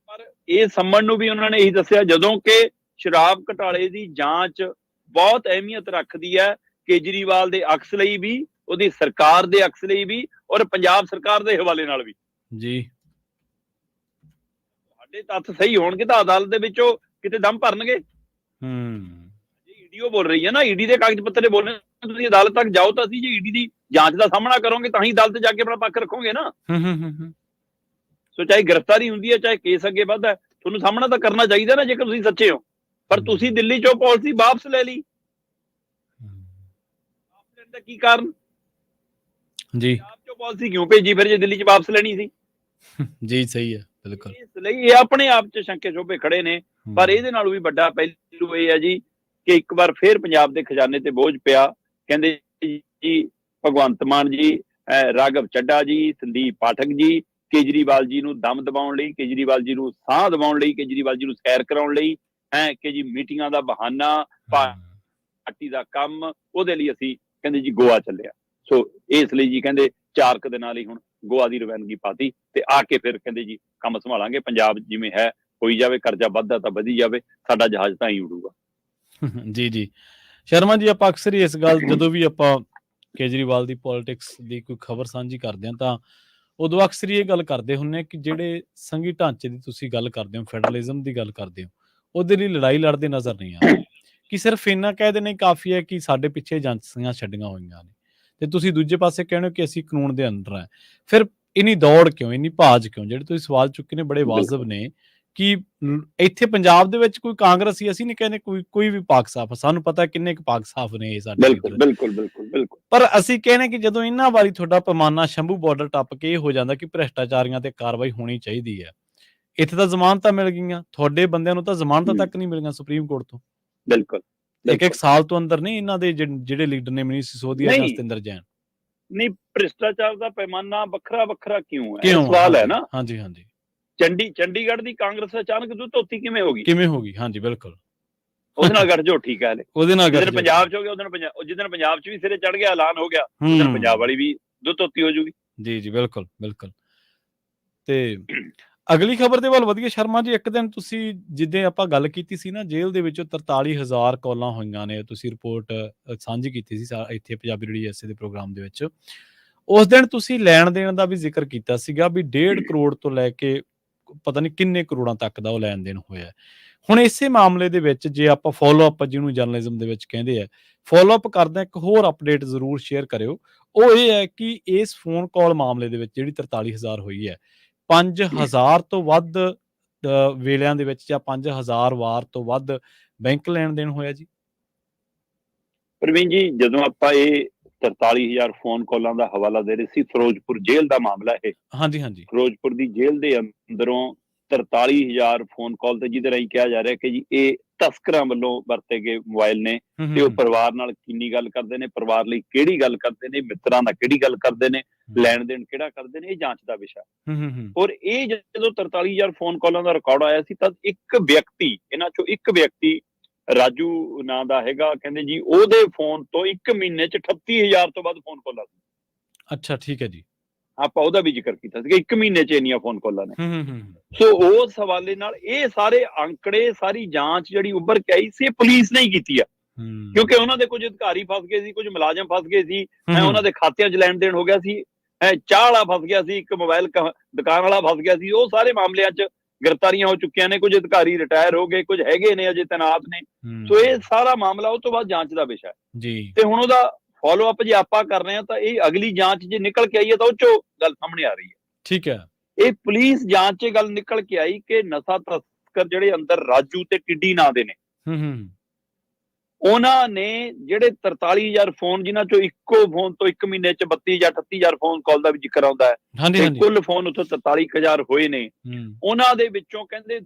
ਪਰ ਇਹ ਸੰਮਣ ਨੂੰ ਵੀ ਉਹਨਾਂ ਨੇ ਇਹੀ ਦੱਸਿਆ ਜਦੋਂ ਕਿ ਸ਼ਰਾਬ ਘੁਟਾਲੇ ਦੀ ਜਾਂਚ ਬਹੁਤ ਅਹਿਮੀਅਤ ਰੱਖਦੀ ਹੈ ਕੇਜਰੀਵਾਲ ਦੇ ਅਕਸ ਲਈ ਵੀ, ਉਹਦੀ ਸਰਕਾਰ ਦੇ ਅਕਸ ਲਈ ਵੀ, ਔਰ ਪੰਜਾਬ ਸਰਕਾਰ ਦੇ ਹਵਾਲੇ ਨਾਲ ਵੀ ਜੀ। ਸਾਡੇ ਤੱਥ ਸਹੀ ਹੋਣਗੇ ਤਾਂ ਅਦਾਲਤ ਦੇ ਵਿੱਚੋਂ ਕਿਤੇ ਦਮ ਭਰਨਗੇ। ਈਡੀ ਉਹ ਬੋਲ ਰਹੀ ਹੈ ਨਾ, ਈਡੀ ਦੇ ਕਾਗਜ਼ ਪੱਤਰ ਬੋਲ ਰਹੇ, ਤੁਸੀਂ ਅਦਾਲਤ ਤੱਕ ਜਾਓ ਤਾਂ ਅਸੀਂ ਜੇ ਈਡੀ ਦੀ ਜਾਂਚ ਦਾ ਸਾਹਮਣਾ ਕਰੋਗੇ ਤਾਂ ਹੀ ਅਦਾਲਤ ਜਾ ਕੇ ਆਪਣਾ ਪੱਖ ਰੱਖੋਗੇ ਨਾ। ਸੋ ਚਾਹੇ ਗ੍ਰਿਫਤਾਰੀ ਹੁੰਦੀ ਹੈ, ਚਾਹੇ ਕੇਸ ਅੱਗੇ ਵੱਧਦਾ, ਤੁਹਾਨੂੰ ਸਾਹਮਣਾ ਤਾਂ ਕਰਨਾ ਚਾਹੀਦਾ ਨਾ ਜੇਕਰ ਤੁਸੀਂ ਸੱਚੇ ਹੋ। ਪਰ ਤੁਸੀਂ ਦਿੱਲੀ ਚੋਂ ਪਾਲਿਸੀ ਵਾਪਸ ਲੈ ਲਈ, ਵਾਪਸ ਲੈਣ ਦਾ ਕੀ ਕਾਰਨ ਜੀ? ਪੰਜਾਬ ਚੋਂ ਪਾਲਿਸੀ ਕਿਉਂ ਭੇਜੀ ਫਿਰ ਜੇ ਦਿੱਲੀ ਚ ਵਾਪਸ ਲੈਣੀ ਸੀ ਜੀ? ਸਹੀ ਹੈ, ਬਿਲਕੁਲ। ਇਸ ਲਈ ਇਹ ਆਪਣੇ ਆਪ ਚ ਸ਼ੰਕੇ ਸ਼ੋਭੇ ਖੜੇ ਨੇ, ਪਰ ਇਹਦੇ ਨਾਲੋਂ ਵੀ ਵੱਡਾ ਪਹਿਲੂ ਇਹ ਹੈ ਜੀ ਕਿ ਇੱਕ ਵਾਰ ਫੇਰ ਪੰਜਾਬ ਦੇ ਖਜ਼ਾਨੇ ਤੇ ਬੋਝ ਪਿਆ। ਕਹਿੰਦੇ ਜੀ ਭਗਵੰਤ ਮਾਨ ਜੀ, ਰਾਘਵ ਚੱਡਾ ਜੀ, ਸੰਦੀਪ ਪਾਠਕ ਜੀ, ਕੇਜਰੀਵਾਲ ਜੀ ਨੂੰ ਦਮ ਦਬਾਉਣ ਲਈ, ਕੇਜਰੀਵਾਲ ਜੀ ਨੂੰ ਸਾਹ ਦਿਵਾਉਣ ਲਈ, ਕੇਜਰੀਵਾਲ ਜੀ ਨੂੰ ਸੈਰ ਕਰਾਉਣ ਲਈ ਹੈ ਕਿ ਜੀ ਮੀਟਿੰਗਾਂ ਦਾ ਬਹਾਨਾ, ਪਾਰਟੀ ਦਾ ਕੰਮ, ਉਹਦੇ ਲਈ ਅਸੀਂ ਕਹਿੰਦੇ ਜੀ ਗੋਆ ਚੱਲਿਆ। ਸੋ ਇਸ ਲਈ ਜੀ ਕਹਿੰਦੇ 4 ਕੁ ਦਿਨਾਂ ਲਈ ਹੁਣ ਗੋਆ ਦੀ ਰਵਾਨਗੀ ਪਾਤੀ ਤੇ ਆ ਕੇ ਫਿਰ ਕਹਿੰਦੇ ਜੀ ਕੰਮ ਸੰਭਾਲਾਂਗੇ, ਪੰਜਾਬ ਜਿਵੇਂ ਹੈ ਹੋਈ ਜਾਵੇ, ਕਰਜ਼ਾ ਵੱਧਦਾ ਤਾਂ ਵਧੀ ਜਾਵੇ, ਸਾਡਾ ਜਹਾਜ਼ ਤਾਂ ਹੀ ਉਡੂਗਾ। ਜੀ ਜੀ ਸ਼ਰਮਾ ਜੀ, ਆਪਾਂ ਅਕਸਰ ਹੀ ਇਸ ਗੱਲ, ਜਦੋਂ ਵੀ ਆਪਾਂ ਕੇਜਰੀਵਾਲ ਦੀ ਪੋਲਿਟਿਕਸ ਦੀ ਕੋਈ ਖਬਰ ਸਾਂਝੀ ਕਰਦੇ ਹਾਂ ਤਾਂ ਉਦੋਂ ਅਕਸਰ ਹੀ ਇਹ ਗੱਲ ਕਰਦੇ ਹੁੰਦੇ ਕਿ ਜਿਹੜੇ ਸੰਘੀ ਢਾਂਚੇ ਦੀ ਤੁਸੀਂ ਗੱਲ ਕਰਦੇ ਹੋ, ਫੈਡਰਲਿਜ਼ਮ ਦੀ ਗੱਲ ਕਰਦੇ ਹੋ, ਉਹਦੇ ਲਈ ਲੜਾਈ ਲੜਦੇ ਨਜ਼ਰ ਨਹੀਂ ਆਉਂਦੇ, ਕਿ ਸਿਰਫ ਇੰਨਾ ਕਹਿ ਦੇਣਾ ਕਾਫੀ ਹੈ ਕਿ ਸਾਡੇ ਪਿੱਛੇ ਏਜੰਸੀਆਂ ਛੱਡੀਆਂ ਹੋਈਆਂ ਨੇ, ਤੇ ਤੁਸੀਂ ਦੂਜੇ ਪਾਸੇ ਕਹਿੰਦੇ ਹੋ ਕਿ ਅਸੀਂ ਕਾਨੂੰਨ ਦੇ ਅੰਦਰ ਹੈ। ਫਿਰ ਇੰਨੀ ਦੌੜ ਕਿਉਂ, ਇੰਨੀ ਭਾਜ ਕਿਉਂ? ਜਿਹੜੇ ਤੁਸੀਂ ਸਵਾਲ ਚੁੱਕੇ ਨੇ ਬੜੇ ਵਾਜਬ ਨੇ ਕਿ ਇੱਥੇ ਪੰਜਾਬ ਦੇ ਵਿੱਚ ਕੋਈ ਕਾਂਗਰਸੀ, ਅਸੀਂ ਨਹੀਂ ਕਹਿੰਦੇ ਕੋਈ ਵੀ ਪਾਕ ਸਾਫ, ਸਾਨੂੰ ਪਤਾ ਕਿੰਨੇ ਕੁ ਪਾਕ ਸਾਫ ਨੇ ਇਹ ਸਾਡੇ, ਬਿਲਕੁਲ। ਪਰ ਅਸੀਂ ਕਹਿੰਦੇ ਕਿ ਜਦੋਂ ਇਹਨਾਂ ਵਾਰੀ ਤੁਹਾਡਾ ਪੈਮਾਨਾ ਸ਼ੰਭੂ ਬਾਰਡਰ ਟੱਪ ਕੇ ਇਹ ਹੋ ਜਾਂਦਾ ਕਿ ਭ੍ਰਿਸ਼ਟਾਚਾਰੀਆਂ ਤੇ ਕਾਰਵਾਈ ਹੋਣੀ ਚਾਹੀਦੀ ਹੈ, ਇੱਥੇ ਤਾਂ ਜ਼ਮਾਨਤਾਂ ਮਿਲ ਗਈਆਂ, ਤੁਹਾਡੇ ਬੰਦਿਆਂ ਨੂੰ ਤਾਂ ਜ਼ਮਾਨਤਾਂ ਤੱਕ ਨਹੀਂ ਮਿਲੀਆਂ ਸੁਪਰੀਮ ਕੋਰਟ ਤੋਂ। ਬਿਲਕੁਲ ਇੱਕ ਸਾਲ ਤੋਂ ਅੰਦਰ ਨਹੀਂ ਇਹਨਾਂ ਦੇ ਜਿਹੜੇ ਲੀਡਰ ਨੇ, ਮਨੀਸ਼ ਸਿਸੋਦੀਆ ਜਾਂ ਸਤਿੰਦਰ ਜੈਨ। ਨਹੀਂ, ਭ੍ਰਿਸ਼ਟਾਚਾਰ ਦਾ ਪੈਮਾਨਾ ਵੱਖਰਾ ਕਿਉਂ ਹੈ, ਸਵਾਲ ਹੈ ਨਾ। ਹਾਂਜੀ ਚੰਡੀਗੜ੍ਹ ਦੀ ਕਾਂਗਰਸ ਅਚਾਨਕ ਧੋਤੀ ਕਿਵੇਂ ਹੋ ਗਈ? ਹਾਂਜੀ ਬਿਲਕੁਲ, ਉਹਦੇ ਨਾਲ ਗੱਠਜੋੜ ਠੀਕ ਹੈ, ਉਹਦੇ ਨਾਲ ਪੰਜਾਬ ਚ ਹੋ ਗਿਆ, ਜਿੱਦਣ ਪੰਜਾਬ ਚ ਵੀ ਸਿਰੇ ਚੜ ਗਿਆ, ਐਲਾਨ ਹੋ ਗਿਆ, ਉਦੋਂ ਪੰਜਾਬ ਵਾਲੀ ਵੀ ਧੋਤੀ ਹੋ ਜੂਗੀ। ਜੀ ਬਿਲਕੁਲ। ਤੇ ਅਗਲੀ ਖਬਰ ਦੇ ਵੱਲ ਵਧੀਆ ਸ਼ਰਮਾ ਜੀ, ਇੱਕ ਦਿਨ ਤੁਸੀਂ ਜਿੱਦਾਂ ਆਪਾਂ ਗੱਲ ਕੀਤੀ ਸੀ ਨਾ, ਜੇਲ੍ਹ ਦੇ ਵਿੱਚੋਂ 43,000 ਕਾਲਾਂ ਹੋਈਆਂ ਨੇ, ਤੁਸੀਂ ਰਿਪੋਰਟ ਸਾਂਝੀ ਕੀਤੀ ਸੀ ਇੱਥੇ ਪੰਜਾਬੀ ਰੇਡੀਓ ਐਸਏ ਦੇ ਪ੍ਰੋਗਰਾਮ ਦੇ ਵਿੱਚ। ਉਸ ਦਿਨ ਤੁਸੀਂ ਲੈਣ ਦੇਣ ਦਾ ਵੀ ਜ਼ਿਕਰ ਕੀਤਾ ਸੀਗਾ ਵੀ 1.5 ਕਰੋੜ ਤੋਂ ਲੈ ਕੇ ਪਤਾ ਨਹੀਂ ਕਿੰਨੇ ਕਰੋੜਾਂ ਤੱਕ ਦਾ ਉਹ ਲੈਣ ਦੇਣ ਹੋਇਆ। ਹੁਣ ਇਸੇ ਮਾਮਲੇ ਦੇ ਵਿੱਚ ਜੇ ਆਪਾਂ ਫੋਲੋ ਅਪ, ਜਿਹਨੂੰ ਜਰਨਲਿਜ਼ਮ ਦੇ ਵਿੱਚ ਕਹਿੰਦੇ ਆ, ਫੋਲੋ ਅਪ ਕਰਦਾ, ਇੱਕ ਹੋਰ ਅਪਡੇਟ ਜ਼ਰੂਰ ਸ਼ੇਅਰ ਕਰਿਓ। ਉਹ ਇਹ ਹੈ ਕਿ ਇਸ ਫੋਨ ਕਾਲ ਮਾਮਲੇ ਦੇ ਵਿੱਚ ਜਿਹੜੀ 43,000 ਹੋਈ ਹੈ, 5,000 ਤੋਂ ਵੱਧ ਵੇਲਿਆਂ ਦੇ ਵਿੱਚ ਜਾਂ 5,000 ਵਾਰ ਤੋਂ ਵੱਧ ਬੈਂਕ ਲੈਣ ਦੇਣ ਹੋਇਆ ਜੀ। ਪ੍ਰਵੀਨ ਜੀ, ਜਦੋਂ ਆਪਾਂ ਇਹ 43,000 ਫੋਨ ਕਾਲਾਂ ਦਾ ਹਵਾਲਾ ਦੇ ਰਹੇ ਸੀ, ਫਿਰੋਜ਼ਪੁਰ ਜੇਲ੍ਹ ਦਾ ਮਾਮਲਾ ਇਹ। ਹਾਂਜੀ ਫਿਰੋਜ਼ਪੁਰ ਦੀ ਜੇਲ੍ਹ ਦੇ ਅੰਦਰੋਂ 43,000 ਫੋਨ ਕਾਲ ਤੇ ਜਿਹਦੇ ਰਾਹੀਂ ਕਿਹਾ ਜਾ ਰਿਹਾ ਕਿ ਜੀ ਇਹ ਤਸਕਰਾਂ ਵੱਲੋਂ ਵਰਤੇ ਗਏ ਮੋਬਾਈਲ ਨੇ, ਤੇ ਉਹ ਪਰਿਵਾਰ ਨਾਲ ਕਿੰਨੀ ਗੱਲ ਕਰਦੇ ਨੇ, ਪਰਿਵਾਰ ਲਈ ਕਿਹੜੀ ਗੱਲ ਕਰਦੇ ਨੇ, ਮਿੱਤਰਾਂ ਨਾਲ ਕਿਹੜੀ ਗੱਲ ਕਰਦੇ ਨੇ, ਲੈਣ ਦੇਣ ਕਿਹੜਾ ਕਰਦੇ ਨੇ, ਇਹ ਜਾਂਚ ਦਾ ਵਿਸ਼ਾ। ਔਰ ਇਹ ਜਦੋਂ 43,000 ਫੋਨ ਕਾਲਾਂ ਦਾ ਰਿਕਾਰਡ ਆਇਆ ਸੀ ਤਾਂ ਇੱਕ ਵਿਅਕਤੀ, ਇਹਨਾਂ ਚੋਂ ਇੱਕ ਵਿਅਕਤੀ ਰਾਜੂ ਨਾਂ ਦਾ ਹੈਗਾ, ਕਹਿੰਦੇ ਜੀ ਉਹਦੇ ਫੋਨ ਤੋਂ 1 ਮਹੀਨੇ ਚ 38,000 ਤੋਂ ਵੱਧ ਫੋਨ ਕਾਲਾਂ ਸੀ। ਅੱਛਾ, ਠੀਕ ਹੈ ਜੀ। ਆਪਾਂ ਉਹਦਾ ਵੀ ਜ਼ਿਕਰ ਕੀਤਾ ਸੀ ਕਿ 1 ਮਹੀਨੇ ਚ ਇੰਨੀਆਂ ਫੋਨ ਕਾਲਾਂ ਨੇ। ਸੋ ਉਸ ਹਵਾਲੇ ਨਾਲ ਇਹ ਸਾਰੇ ਅੰਕੜੇ, ਸਾਰੀ ਜਾਂਚ ਜਿਹੜੀ ਉੱਭਰ ਕੇ ਆਈ ਸੀ, ਪੁਲਿਸ ਨੇ ਹੀ ਕੀਤੀ ਆ, ਕਿਉਂਕਿ ਉਹਨਾਂ ਦੇ ਕੁਝ ਅਧਿਕਾਰੀ ਫਸ ਗਏ ਸੀ, ਕੁਝ ਮੁਲਾਜ਼ਮ ਫਸ ਗਏ ਸੀ, ਉਹਨਾਂ ਦੇ ਖਾਤਿਆਂ 'ਚ ਲੈਣ ਦੇਣ ਹੋ ਗਿਆ ਸੀ, ਚਾਹ ਵਾਲਾ ਫਸ ਗਿਆ ਸੀ, ਇੱਕ ਮੋਬਾਈਲ ਦੁਕਾਨ ਵਾਲਾ ਫਸ ਗਿਆ ਸੀ। ਉਹ ਸਾਰੇ ਮਾਮਲਿਆਂ 'ਚ ਗ੍ਰਿਫਤਾਰੀਆਂ ਹੋ ਚੁੱਕੀਆਂ ਨੇ, ਕੁਝ ਅਧਿਕਾਰੀ ਰਿਟਾਇਰ ਹੋ ਗਏ, ਕੁਝ ਹੈਗੇ ਨੇ ਅਜੇ ਤੈਨਾਤ ਨੇ। ਸੋ ਇਹ ਸਾਰਾ ਮਾਮਲਾ ਉਹ ਤੋਂ ਬਾਅਦ ਜਾਂਚ ਦਾ ਵਿਸ਼ਾ ਹੈ, ਤੇ ਹੁਣ ਉਹਦਾ ਫੋਲੋ ਅਪ ਜੇ ਆਪਾਂ ਕਰ ਰਹੇ ਹਾਂ ਤਾਂ ਇਹ ਅਗਲੀ ਜਾਂਚ ਜੇ ਨਿਕਲ ਕੇ ਆਈ ਹੈ ਤਾਂ ਉਹ ਚੋਂ ਗੱਲ ਸਾਹਮਣੇ ਆ ਰਹੀ ਹੈ। ਠੀਕ ਹੈ, ਇਹ ਪੁਲਿਸ ਜਾਂਚ 'ਚ ਗੱਲ ਨਿਕਲ ਕੇ ਆਈ ਕਿ ਨਸ਼ਾ ਤਸਕਰ ਜਿਹੜੇ ਅੰਦਰ ਰਾਜੂ ਤੇ ਟਿੱਡੀ ਨਾਂ ਦੇ ਨੇ, ਉਹਨਾਂ ਨੇ ਜਿਹੜੇ 43,000 ਫੋਨ, ਜਿਨ੍ਹਾਂ ਚੋਂ ਇੱਕੋ ਫੋਨ ਤੋਂ 1 ਮਹੀਨੇ ਚ 32 ਜਾਂ 38,000 ਫੋਨ ਕਾਲ ਦਾ ਵੀ ਜ਼ਿਕਰ ਆਉਂਦਾ ਹੈ, ਕੁੱਲ ਫੋਨ ਉੱਥੋਂ 43,000 ਹੋਏ ਨੇ। ਉਹਨਾਂ ਦੇ ਵਿੱਚੋਂ ਕਹਿੰਦੇ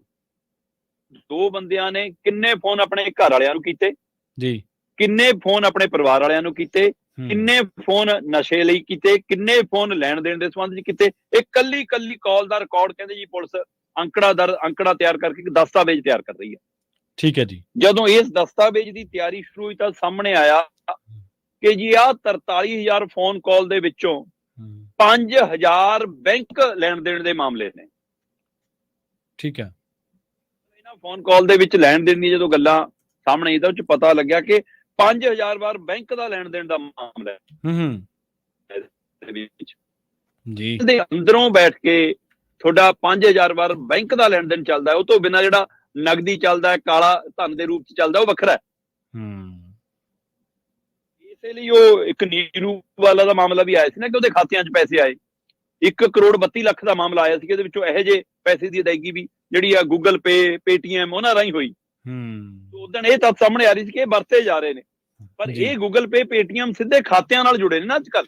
2 ਬੰਦਿਆਂ ਨੇ ਕਿੰਨੇ ਫੋਨ ਆਪਣੇ ਘਰ ਵਾਲਿਆਂ ਨੂੰ ਕੀਤੇ ਜੀ, ਕਿੰਨੇ ਫੋਨ ਆਪਣੇ ਪਰਿਵਾਰ ਵਾਲਿਆਂ ਨੂੰ ਕੀਤੇ, ਕਿੰਨੇ ਫੋਨ ਨਸ਼ੇ ਲਈ ਕੀਤੇ, ਕਿੰਨੇ ਫੋਨ ਲੈਣ ਦੇਣ ਦੇ ਸੰਬੰਧ ਚ ਕੀਤੇ। ਇਹ ਕੱਲੀ ਕਾਲ ਦਾ ਰਿਕਾਰਡ ਕਹਿੰਦੇ ਜੀ ਪੁਲਿਸ ਅੰਕੜਾ ਤਿਆਰ ਕਰਕੇ ਇੱਕ ਦਸਤਾਵੇਜ਼ ਤਿਆਰ ਕਰ ਰਹੀ ਹੈ। ਠੀਕ ਹੈ ਜੀ। ਜਦੋਂ ਇਸ ਦਸਤਾਵੇਜ਼ ਦੀ ਤਿਆਰੀ ਸ਼ੁਰੂ ਹੋਈ ਤਾਂ ਸਾਹਮਣੇ ਆਇਆ ਕਿ ਜੀ ਆਹ 43,000 ਫੋਨ ਕਾਲ ਦੇ ਵਿੱਚੋਂ 5,000 ਬੈਂਕ ਲੈਣ ਦੇਣ ਦੇ ਮਾਮਲੇ ਨੇ। ਠੀਕ ਹੈ, ਇਹਨਾਂ ਫੋਨ ਕਾਲ ਦੇ ਵਿੱਚ ਲੈਣ ਦੇਣ ਦੀ ਜਦੋਂ ਗੱਲਾਂ ਸਾਹਮਣੇ ਆਈ ਤਾਂ ਉਹ ਚ ਪਤਾ ਲੱਗਿਆ ਕਿ 5,000 ਵਾਰ ਬੈਂਕ ਦਾ ਲੈਣ ਦੇਣ ਦਾ ਮਾਮਲਾ ਹੈ ਜੀ। ਦੇ ਅੰਦਰੋਂ ਬੈਠ ਕੇ ਤੁਹਾਡਾ 5,000 ਵਾਰ ਬੈਂਕ ਦਾ ਲੈਣ ਦੇਣ ਚੱਲਦਾ, ਉਹ ਤੋਂ ਬਿਨਾਂ ਜਿਹੜਾ ਨਗਦੀ ਚੱਲਦਾ, ਕਾਲਾ ਧਨ ਦੇ ਰੂਪ ਚ ਚੱਲਦਾ, ਉਹ ਵੱਖਰਾ ਹੈ। ਇਸੇ ਲਈ ਉਹ ਇੱਕ ਨੀਰੂ ਵਾਲਾ ਦਾ ਮਾਮਲਾ ਵੀ ਆਇਆ ਸੀ ਨਾ ਕਿ ਉਹਦੇ ਖਾਤਿਆਂ 'ਚ ਪੈਸੇ ਆਏ, 1 ਕਰੋੜ 32 ਲੱਖ ਦਾ ਮਾਮਲਾ ਆਇਆ ਸੀ, ਇਹਦੇ ਵਿੱਚੋਂ ਇਹੋ ਜਿਹੇ ਪੈਸੇ ਦੀ ਅਦਾਇਗੀ ਵੀ ਜਿਹੜੀ ਆ ਗੂਗਲ ਪੇ, ਪੇਟੀਐਮ ਉਹਨਾਂ ਰਾਹੀਂ ਹੋਈ। ਉਦੋਂ ਇਹ ਤਾਂ ਸਾਹਮਣੇ ਆ ਰਹੀ ਸੀ ਕਿ ਇਹ ਵਰਤੇ ਜਾ ਰਹੇ ਨੇ, ਪਰ ਇਹ ਗੂਗਲ ਪੇ, ਪੇਟੀਐਮ ਸਿੱਧੇ ਖਾਤਿਆਂ ਨਾਲ ਜੁੜੇ ਨੇ ਨਾ ਅੱਜ ਕੱਲ।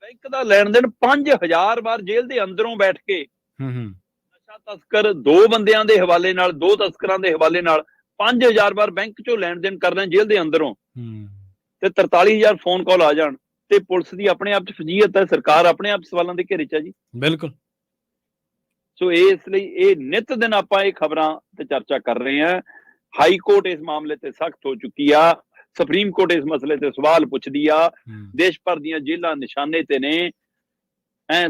ਬੈਂਕ ਦਾ ਲੈਣ ਦੇਣ 5,000 ਵਾਰ ਜੇਲ੍ਹ ਦੇ ਅੰਦਰੋਂ ਬੈਠ ਕੇ ਨਸ਼ਾ ਤਸਕਰ 2 ਬੰਦਿਆਂ ਦੇ ਹਵਾਲੇ ਨਾਲ, 2 ਤਸਕਰਾਂ ਦੇ ਹਵਾਲੇ ਨਾਲ 5,000 ਵਾਰ ਬੈਂਕ ਚੋਂ ਲੈਣ ਦੇਣ ਕਰ ਰਹੇ ਜੇਲ੍ਹ ਦੇ ਅੰਦਰੋਂ, ਤੇ 43,000 ਫੋਨ ਕਾਲ ਆ ਜਾਣ ਤੇ ਪੁਲਿਸ ਦੀ ਆਪਣੇ ਆਪ 'ਚ ਫਜ਼ੀਅਤ ਹੈ, ਸਰਕਾਰ ਆਪਣੇ ਆਪ ਸਵਾਲਾਂ ਦੇ ਘੇਰੇ 'ਚ ਹੈ ਜੀ। ਬਿਲਕੁਲ। ਸੋ ਇਸ ਲਈ ਇਹ ਨਿੱਤ ਦਿਨ ਆਪਾਂ ਇਹ ਖਬਰਾਂ ਤੇ ਚਰਚਾ ਕਰ ਰਹੇ ਹਾਂ। ਹਾਈ ਕੋਰਟ ਇਸ ਮਾਮਲੇ ਤੇ ਸਖਤ ਹੋ ਚੁੱਕੀ ਆ, ਸੁਪਰੀਮ ਕੋਰਟ ਇਸ ਮਸਲੇ ਤੇ ਸਵਾਲ ਪੁੱਛਦੀ ਆ, ਦੇਸ਼ ਭਰ ਦੀਆਂ ਜੇਲ੍ਹਾਂ ਨਿਸ਼ਾਨੇ ਤੇ ਨੇ,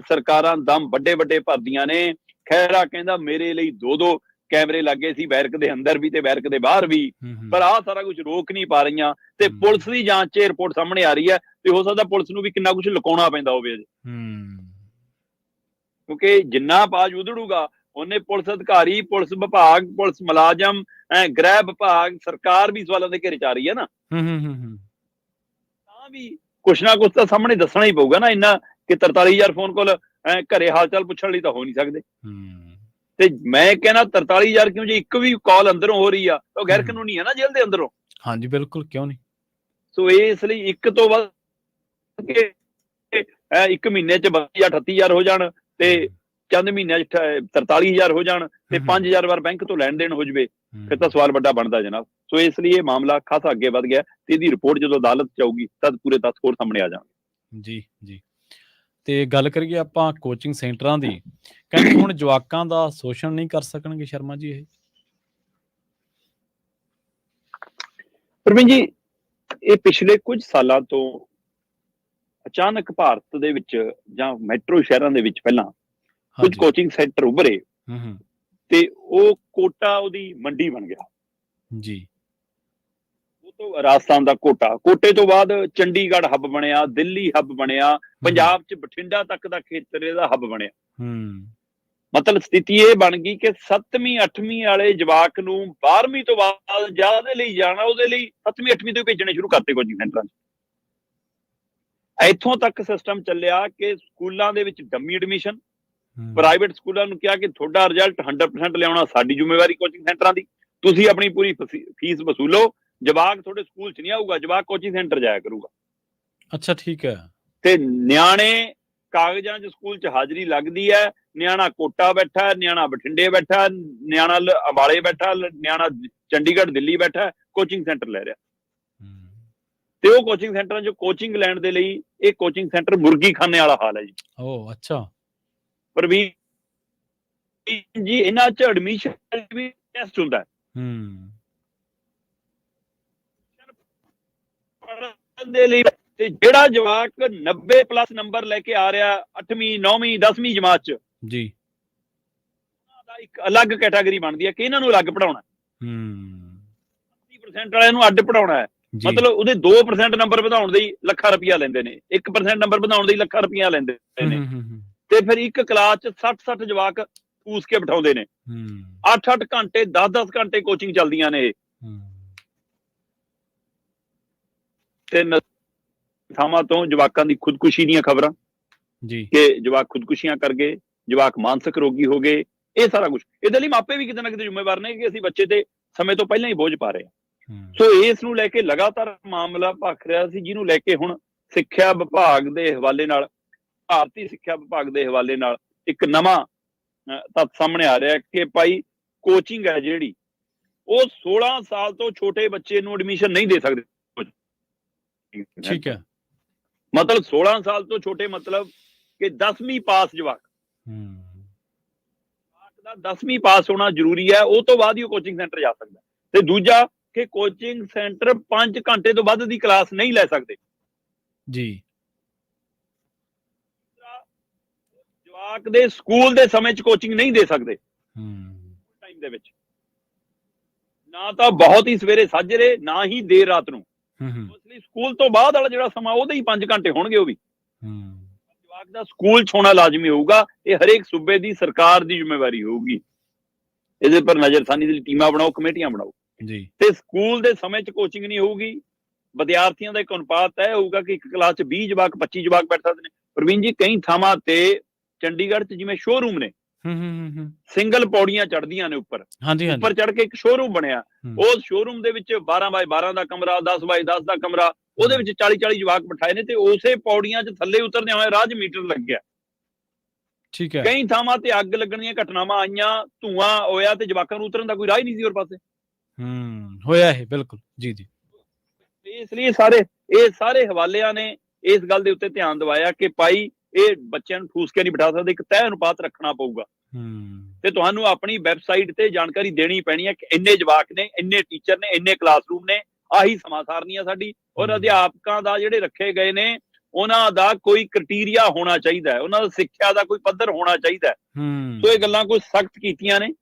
ਸਰਕਾਰਾਂ ਦਮ ਵੱਡੇ ਵੱਡੇ ਭਰਦੀਆਂ ਨੇ। ਖਹਿਰਾ ਕਹਿੰਦਾ ਮੇਰੇ ਲਈ 2-2 ਕੈਮਰੇ ਲੱਗੇ ਸੀ, ਬੈਰਕ ਦੇ ਅੰਦਰ ਵੀ ਤੇ ਬੈਰਕ ਦੇ ਬਾਹਰ ਵੀ, ਪਰ ਆਹ ਸਾਰਾ ਕੁਝ ਰੋਕ ਨਹੀਂ ਪਾ ਰਹੀਆਂ। ਤੇ ਪੁਲਿਸ ਦੀ ਜਾਂਚ 'ਚ ਰਿਪੋਰਟ ਸਾਹਮਣੇ ਆ ਰਹੀ ਹੈ, ਤੇ ਹੋ ਸਕਦਾ ਪੁਲਿਸ ਨੂੰ ਵੀ ਕਿੰਨਾ ਕੁਝ ਲੁਕਾਉਣਾ ਪੈਂਦਾ ਹੋਵੇ, ਕਿਉਂਕਿ ਜਿੰਨਾ ਬਾਜ ਉਧੜੂਗਾ ਉਹਨੇ ਪੁਲਿਸ ਅਧਿਕਾਰੀ, ਪੁਲਿਸ ਵਿਭਾਗ, ਪੁਲਿਸ ਮੁਲਾਜ਼ਮ, ਗ੍ਰਹਿ ਵਿਭਾਗ, ਸਰਕਾਰ ਵੀ ਸਵਾਲਾਂ ਦੇ ਘੇਰੇ 'ਚ ਆ ਰਹੀ ਹੈ ਨਾ। ਤਾਂ ਵੀ ਕੁਛ ਨਾ ਕੁਛ ਤਾਂ ਸਾਹਮਣੇ ਦੱਸਣਾ ਹੀ ਪਊਗਾ ਨਾ। ਇੰਨਾ ਕਿ 43,000 ਫੋਨ ਕਾਲ ਘਰੇ ਹਾਲ ਚਾਲ ਪੁੱਛਣ ਲਈ ਤਾਂ ਹੋ ਨਹੀਂ ਸਕਦੇ। ਤੇ ਮੈਂ ਕਹਿੰਦਾ 43,000 ਕਿਉਂ, ਜੇ ਇੱਕ ਵੀ ਕਾਲ ਅੰਦਰੋਂ ਹੋ ਰਹੀ ਆ ਤਾਂ ਗੈਰ ਕਾਨੂੰਨੀ ਹੈ ਨਾ ਜੇਲ੍ਹ ਦੇ ਅੰਦਰੋਂ। ਹਾਂਜੀ ਬਿਲਕੁਲ, ਕਿਉਂ ਨਹੀਂ। ਸੋ ਇਸ ਲਈ ਇੱਕ ਤੋਂ ਵੱਧ ਕੇ ਇੱਕ ਮਹੀਨੇ 'ਚ 32,000 38,000 ਹੋ ਜਾਣ ਤੇ ਚੰਦ ਮਹੀਨਿਆਂ 'ਚ 43,000 ਹੋ ਜਾਣ ਤੇ 5,000 ਵਾਰ ਬੈਂਕ ਤੋਂ ਲੈਣ ਦੇਣ ਹੋ ਜਵੇ, ਫਿਰ ਤਾਂ ਸਵਾਲ ਵੱਡਾ ਬਣਦਾ ਜਨਾਬ। ਸੋ ਇਸ ਲਈ ਇਹ ਮਾਮਲਾ ਖਾਸਾ ਅੱਗੇ ਵੱਧ ਗਿਆ ਤੇ ਇਹਦੀ ਰਿਪੋਰਟ ਜਦੋਂ ਅਦਾਲਤ 'ਚ ਆਊਗੀ ਤਦ ਪੂਰੇ ਤੱਥ ਹੋਰ ਸਾਹਮਣੇ ਆ ਜਾਣਗੇ। ਜੀ ਜੀ। ਤੇ ਗੱਲ ਕਰੀਏ ਆਪਾਂ ਕੋਚਿੰਗ ਸੈਂਟਰਾਂ ਦੀ, ਕਹਿੰਦੇ ਹੁਣ ਜਵਾਕਾਂ ਦਾ ਸ਼ੋਸ਼ਣ ਨਹੀਂ ਕਰ ਸਕਣਗੇ ਸ਼ਰਮਾ ਜੀ ਇਹ। ਪ੍ਰਵੀਨ ਜੀ, ਇਹ ਪਿਛਲੇ ਕੁਝ ਸਾਲਾਂ ਤੋਂ ਅਚਾਨਕ ਭਾਰਤ ਦੇ ਵਿੱਚ ਜਾਂ ਮੈਟਰੋ ਸ਼ਹਿਰਾਂ ਦੇ ਵਿੱਚ ਪਹਿਲਾਂ ਕੁਝ ਕੋਚਿੰਗ ਸੈਂਟਰ ਉੱਭਰੇ ਤੇ ਉਹ ਕੋਟਾ ਉਹਦੀ ਮੰਡੀ ਬਣ ਗਿਆ ਜੀ। ਉਹ ਤੋਂ ਰਾਜਸਥਾਨ ਦਾ ਕੋਟੇ ਤੋਂ ਬਾਅਦ ਚੰਡੀਗੜ੍ਹ ਹੱਬ ਬਣਿਆ, ਦਿੱਲੀ ਹੱਬ ਬਣਿਆ, ਪੰਜਾਬ 'ਚ ਬਠਿੰਡਾ ਤੱਕ ਦਾ ਖੇਤਰ ਇਹਦਾ ਹੱਬ ਬਣਿਆ। ਮਤਲਬ ਸਥਿਤੀ ਇਹ ਬਣ ਗਈ ਕਿ 7ਵੀਂ 8ਵੀਂ ਵਾਲੇ ਜਵਾਕ ਨੂੰ 12ਵੀਂ ਤੋਂ ਬਾਅਦ ਜ਼ਿਆਦਾ ਲਈ ਜਾਣਾ, ਉਹਦੇ ਲਈ 7ਵੀਂ 8ਵੀਂ ਤੋਂ ਭੇਜਣੇ ਸ਼ੁਰੂ ਕਰਤੇ ਕੋਚਿੰਗ ਸੈਂਟਰਾਂ 'ਚ। ਇੱਥੋਂ ਤੱਕ ਸਿਸਟਮ ਚੱਲਿਆ ਕਿ ਸਕੂਲਾਂ ਦੇ ਵਿੱਚ ਡੰਮੀ ਐਡਮਿਸ਼ਨ, ਪ੍ਰਾਈਵੇਟ ਸਕੂਲਾਂ ਨੂੰ ਕਿਹਾ ਕਿ ਤੁਹਾਡਾ ਰਿਜ਼ਲਟ 100% ਲਿਆਉਣਾ ਸਾਡੀ ਜ਼ਿੰਮੇਵਾਰੀ ਕੋਚਿੰਗ ਸੈਂਟਰਾਂ ਦੀ, ਤੁਸੀਂ ਆਪਣੀ ਪੂਰੀ ਫੀਸ ਵਸੂਲੋ, ਜਵਾਕ ਤੁਹਾਡੇ ਸਕੂਲ 'ਚ ਨਹੀਂ ਆਊਗਾ, ਜਵਾਕ ਕੋਚਿੰਗ ਸੈਂਟਰ ਜਾਇਆ ਕਰੂਗਾ। ਅੱਛਾ, ਠੀਕ ਹੈ। ਤੇ ਨਿਆਣੇ ਕਾਗਜ਼ਾਂ 'ਚ ਸਕੂਲ 'ਚ ਹਾਜ਼ਰੀ ਲੱਗਦੀ ਹੈ, ਨਿਆਣਾ ਕੋਟਾ ਬੈਠਾ, ਨਿਆਣਾ ਬਠਿੰਡੇ ਬੈਠਾ, ਨਿਆਣਾ ਅੰਬਾਲੇ ਬੈਠਾ, ਨਿਆਣਾ ਚੰਡੀਗੜ੍ਹ ਦਿੱਲੀ ਬੈਠਾ, ਕੋਚਿੰਗ ਸੈਂਟਰ ਲੈ ਰਿਹਾ। ਤੇ ਉਹ ਕੋਚਿੰਗ ਸੈਂਟਰਾਂ 'ਚ ਕੋਚਿੰਗ ਲੈਣ ਦੇ ਲਈ ਇਹ ਕੋਚਿੰਗ ਸੈਂਟਰ ਮੁਰਗੀ ਖਾਨੇ ਵਾਲਾ ਹਾਲ ਹੈ ਜੀ। ਓ ਅੱਛਾ। ਪ੍ਰਵੀਨ ਜੀ, ਇਹਨਾਂ 'ਚ ਐਡਮਿਸ਼ਨ ਵੀ ਟੈਸਟ ਹੁੰਦਾ ਦੇ ਲਈ, ਤੇ ਜਿਹੜਾ ਜਵਾਕ 90+ ਨੰਬਰ ਲੈ ਕੇ ਆ ਰਿਹਾ 8ਵੀਂ 9ਵੀਂ 10ਵੀਂ ਜਮਾਤ 'ਚ ਜੀ, ਉਹਨਾਂ ਦਾ ਇੱਕ ਅਲੱਗ ਕੈਟਾਗਰੀ ਬਣਦੀ ਹੈ ਕਿ ਇਹਨਾਂ ਨੂੰ ਅਲੱਗ ਪੜਾਉਣਾ। 80% ਵਾਲਿਆਂ ਨੂੰ ਅੱਡ ਪੜਾਉਣਾ ਹੈ। ਮਤਲਬ ਉਹਦੇ 2% ਨੰਬਰ ਵਧਾਉਣ ਦੇ ਲੱਖਾਂ ਰੁਪਇਆ ਲੈਂਦੇ ਨੇ, 1% ਨੰਬਰ ਵਧਾਉਣ ਦੇ ਲੱਖਾਂ ਰੁਪਇਆ ਲੈਂਦੇ ਨੇ, ਤੇ ਫਿਰ ਇੱਕ ਕਲਾਸ 'ਚ 60 ਜਵਾਕ ਪੂਸ ਕੇ ਬਿਠਾਉਂਦੇ ਨੇ। 8 ਘੰਟੇ 10 ਘੰਟੇ ਕੋਚਿੰਗ ਚੱਲਦੀਆਂ ਨੇ ਇਹ। ਤੇ ਥਾਵਾਂ ਤੋਂ ਜਵਾਕਾਂ ਦੀ ਖੁਦਕੁਸ਼ੀ ਦੀਆਂ ਖਬਰਾਂ ਜੀ, ਕਿ ਜਵਾਕ ਖੁਦਕੁਸ਼ੀਆਂ ਕਰ ਗਏ, ਜਵਾਕ ਮਾਨਸਿਕ ਰੋਗੀ ਹੋ ਗਏ, ਇਹ ਸਾਰਾ ਕੁਝ ਇਹਦੇ ਲਈ ਮਾਪੇ ਵੀ ਕਿਤੇ ਨਾ ਕਿਤੇ ਜ਼ਿੰਮੇਵਾਰ ਨੇ ਕਿ ਅਸੀਂ ਬੱਚੇ ਤੇ ਸਮੇਂ ਤੋਂ ਪਹਿਲਾਂ ਹੀ ਬੋਝ ਪਾ ਰਹੇ ਹਾਂ। ਸੋ ਇਸ ਨੂੰ ਲੈ ਕੇ ਲਗਾਤਾਰ ਮਾਮਲਾ ਭਖ ਰਿਹਾ ਸੀ, ਜਿਹਨੂੰ ਲੈ ਕੇ ਹੁਣ ਸਿੱਖਿਆ ਵਿਭਾਗ ਦੇ ਹਵਾਲੇ ਨਾਲ, ਭਾਰਤੀ ਸਿੱਖਿਆ ਵਿਭਾਗ ਦੇ ਹਵਾਲੇ ਨਾਲ ਇੱਕ ਨਵਾਂ ਤੱਥ ਸਾਹਮਣੇ ਆ ਰਿਹਾ ਕਿ ਭਾਈ ਕੋਚਿੰਗ ਹੈ ਜਿਹੜੀ, ਉਹ 16 ਸਾਲ ਤੋਂ ਛੋਟੇ ਬੱਚੇ ਨੂੰ ਐਡਮਿਸ਼ਨ ਨਹੀਂ ਦੇ ਸਕਦੇ। ਠੀਕ ਹੈ, ਮਤਲਬ 16 ਸਾਲ ਤੋਂ ਛੋਟੇ ਮਤਲਬ ਕਿ 10ਵੀਂ ਪਾਸ ਜਵਾਕ ਦਾ 10ਵੀਂ ਪਾਸ ਹੋਣਾ ਜ਼ਰੂਰੀ ਹੈ, ਉਹ ਤੋਂ ਬਾਅਦ ਹੀ ਉਹ ਕੋਚਿੰਗ ਸੈਂਟਰ ਜਾ ਸਕਦਾ। ਤੇ ਦੂਜਾ ਕਿ ਕੋਚਿੰਗ ਸੈਂਟਰ 5 ਘੰਟੇ ਤੋਂ ਵੱਧ ਦੀ ਕਲਾਸ ਨਹੀਂ ਲੈ ਸਕਦੇ ਜੀ। ਜਵਾਕ ਦੇ ਸਕੂਲ ਦੇ ਸਮੇਂ 'ਚ ਕੋਚਿੰਗ ਨਹੀਂ ਦੇ ਸਕਦੇ ਟਾਈਮ ਦੇ ਵਿੱਚ, ਨਾ ਤਾਂ ਬਹੁਤ ਹੀ ਸਵੇਰੇ ਸਾਜਰੇ, ਨਾ ਹੀ ਦੇਰ ਰਾਤ ਨੂੰ। ਇਸ ਲਈ ਸਕੂਲ ਤੋਂ ਬਾਅਦ ਵਾਲਾ ਜਿਹੜਾ ਸਮਾਂ ਉਹਦੇ ਹੀ 5 ਘੰਟੇ ਹੋਣਗੇ। ਉਹ ਵੀ ਜਵਾਕ ਦਾ ਸਕੂਲ 'ਚ ਹੋਣਾ ਲਾਜ਼ਮੀ ਹੋਊਗਾ। ਇਹ ਹਰੇਕ ਸੂਬੇ ਦੀ ਸਰਕਾਰ ਦੀ ਜ਼ਿੰਮੇਵਾਰੀ ਹੋਊਗੀ। ਇਹਦੇ ਪਰ ਨਜ਼ਰਸਾਨੀ ਦੀ ਟੀਮਾਂ ਬਣਾਓ, ਕਮੇਟੀਆਂ ਬਣਾਓ ਜੀ। ਤੇ ਸਕੂਲ ਦੇ ਸਮੇਂ 'ਚ ਕੋਚਿੰਗ ਨਹੀਂ ਹੋਊਗੀ। ਵਿਦਿਆਰਥੀਆਂ ਦਾ ਇੱਕ ਅਨੁਪਾਤ ਤੈਅ ਹੋਊਗਾ ਕਿ ਇੱਕ ਕਲਾਸ 'ਚ 20 ਜਵਾਕ 25 ਜਵਾਕ ਬੈਠ ਸਕਦੇ ਨੇ। ਪ੍ਰਵੀਨ ਜੀ, ਕਈ ਥਾਵਾਂ ਤੇ ਚੰਡੀਗੜ੍ਹ 'ਚ ਜਿਵੇਂ ਸ਼ੋਰੂਮ ਨੇ, ਸਿੰਗਲ ਪੌੜੀਆਂ ਚੜ੍ਹਦੀਆਂ ਨੇ ਉੱਪਰ, ਉੱਪਰ ਚੜ੍ਹ ਕੇ ਇੱਕ ਸ਼ੋਰੂਮ ਬਣਿਆ। ਉਸ ਸ਼ੋਰੂਮ ਦੇ ਵਿੱਚ 12x12 ਦਾ ਕਮਰਾ, 10x10 ਦਾ ਕਮਰਾ, ਉਹਦੇ ਵਿੱਚ 40-40 ਜਵਾਕ ਬਿਠਾਏ ਨੇ ਤੇ ਉਸੇ ਪੌੜੀਆਂ 'ਚ ਥੱਲੇ ਉਤਰਦੇ ਹੋਏ ਰਾਹ 'ਚ ਮੀਟਰ ਲੱਗਿਆ। ਠੀਕ ਹੈ। ਕਈ ਥਾਵਾਂ ਤੇ ਅੱਗ ਲੱਗਣ ਦੀਆਂ ਘਟਨਾਵਾਂ ਆਈਆਂ, ਧੂਆਂ ਹੋਇਆ ਤੇ ਜਵਾਕਾਂ ਨੂੰ ਉਤਰਨ ਦਾ ਕੋਈ ਰਾਹ ਹੀ ਨਹੀਂ ਸੀ ਹੋਰ ਪਾਸੇ। ਹੋਇਆ ਇਹ ਬਿਲਕੁਲ ਜੀ ਜੀ। ਇਸ ਲਈ ਇਹ ਸਾਰੇ ਹਵਾਲਿਆਂ ਨੇ ਇਸ ਗੱਲ ਦੇ ਉੱਤੇ ਧਿਆਨ ਦਿਵਾਇਆ ਕਿ ਭਾਈ ਇਹ ਬੱਚਿਆਂ ਨੂੰ ਠੂਸ ਕੇ ਨਹੀਂ ਬਿਠਾ ਸਕਦੇ, ਇੱਕ ਤੈਅ ਅਨੁਪਾਤ ਰੱਖਣਾ ਪਊਗਾ ਤੇ ਤੁਹਾਨੂੰ ਆਪਣੀ ਵੈਬਸਾਈਟ ਤੇ ਜਾਣਕਾਰੀ ਦੇਣੀ ਪੈਣੀ ਹੈ ਕਿ ਇੰਨੇ ਜਵਾਕ ਨੇ, ਇੰਨੇ ਟੀਚਰ ਨੇ, ਇੰਨੇ ਕਲਾਸਰੂਮ ਨੇ, ਆਹੀ ਸਮਾਂ ਸਾਰਨੀ ਆ ਸਾਡੀ। ਔਰ ਅਧਿਆਪਕਾਂ ਦਾ ਜਿਹੜੇ ਰੱਖੇ ਗਏ ਨੇ ਉਹਨਾਂ ਦਾ ਕੋਈ ਕ੍ਰਾਈਟੇਰੀਆ ਹੋਣਾ ਚਾਹੀਦਾ ਹੈ, ਉਹਨਾਂ ਦਾ ਸਿੱਖਿਆ ਦਾ ਕੋਈ ਪੱਧਰ ਹੋਣਾ ਚਾਹੀਦਾ ਹੈ। ਸੋ ਇਹ ਗੱਲਾਂ ਕੋਈ ਸਖਤ ਕੀਤੀਆਂ ਨੇ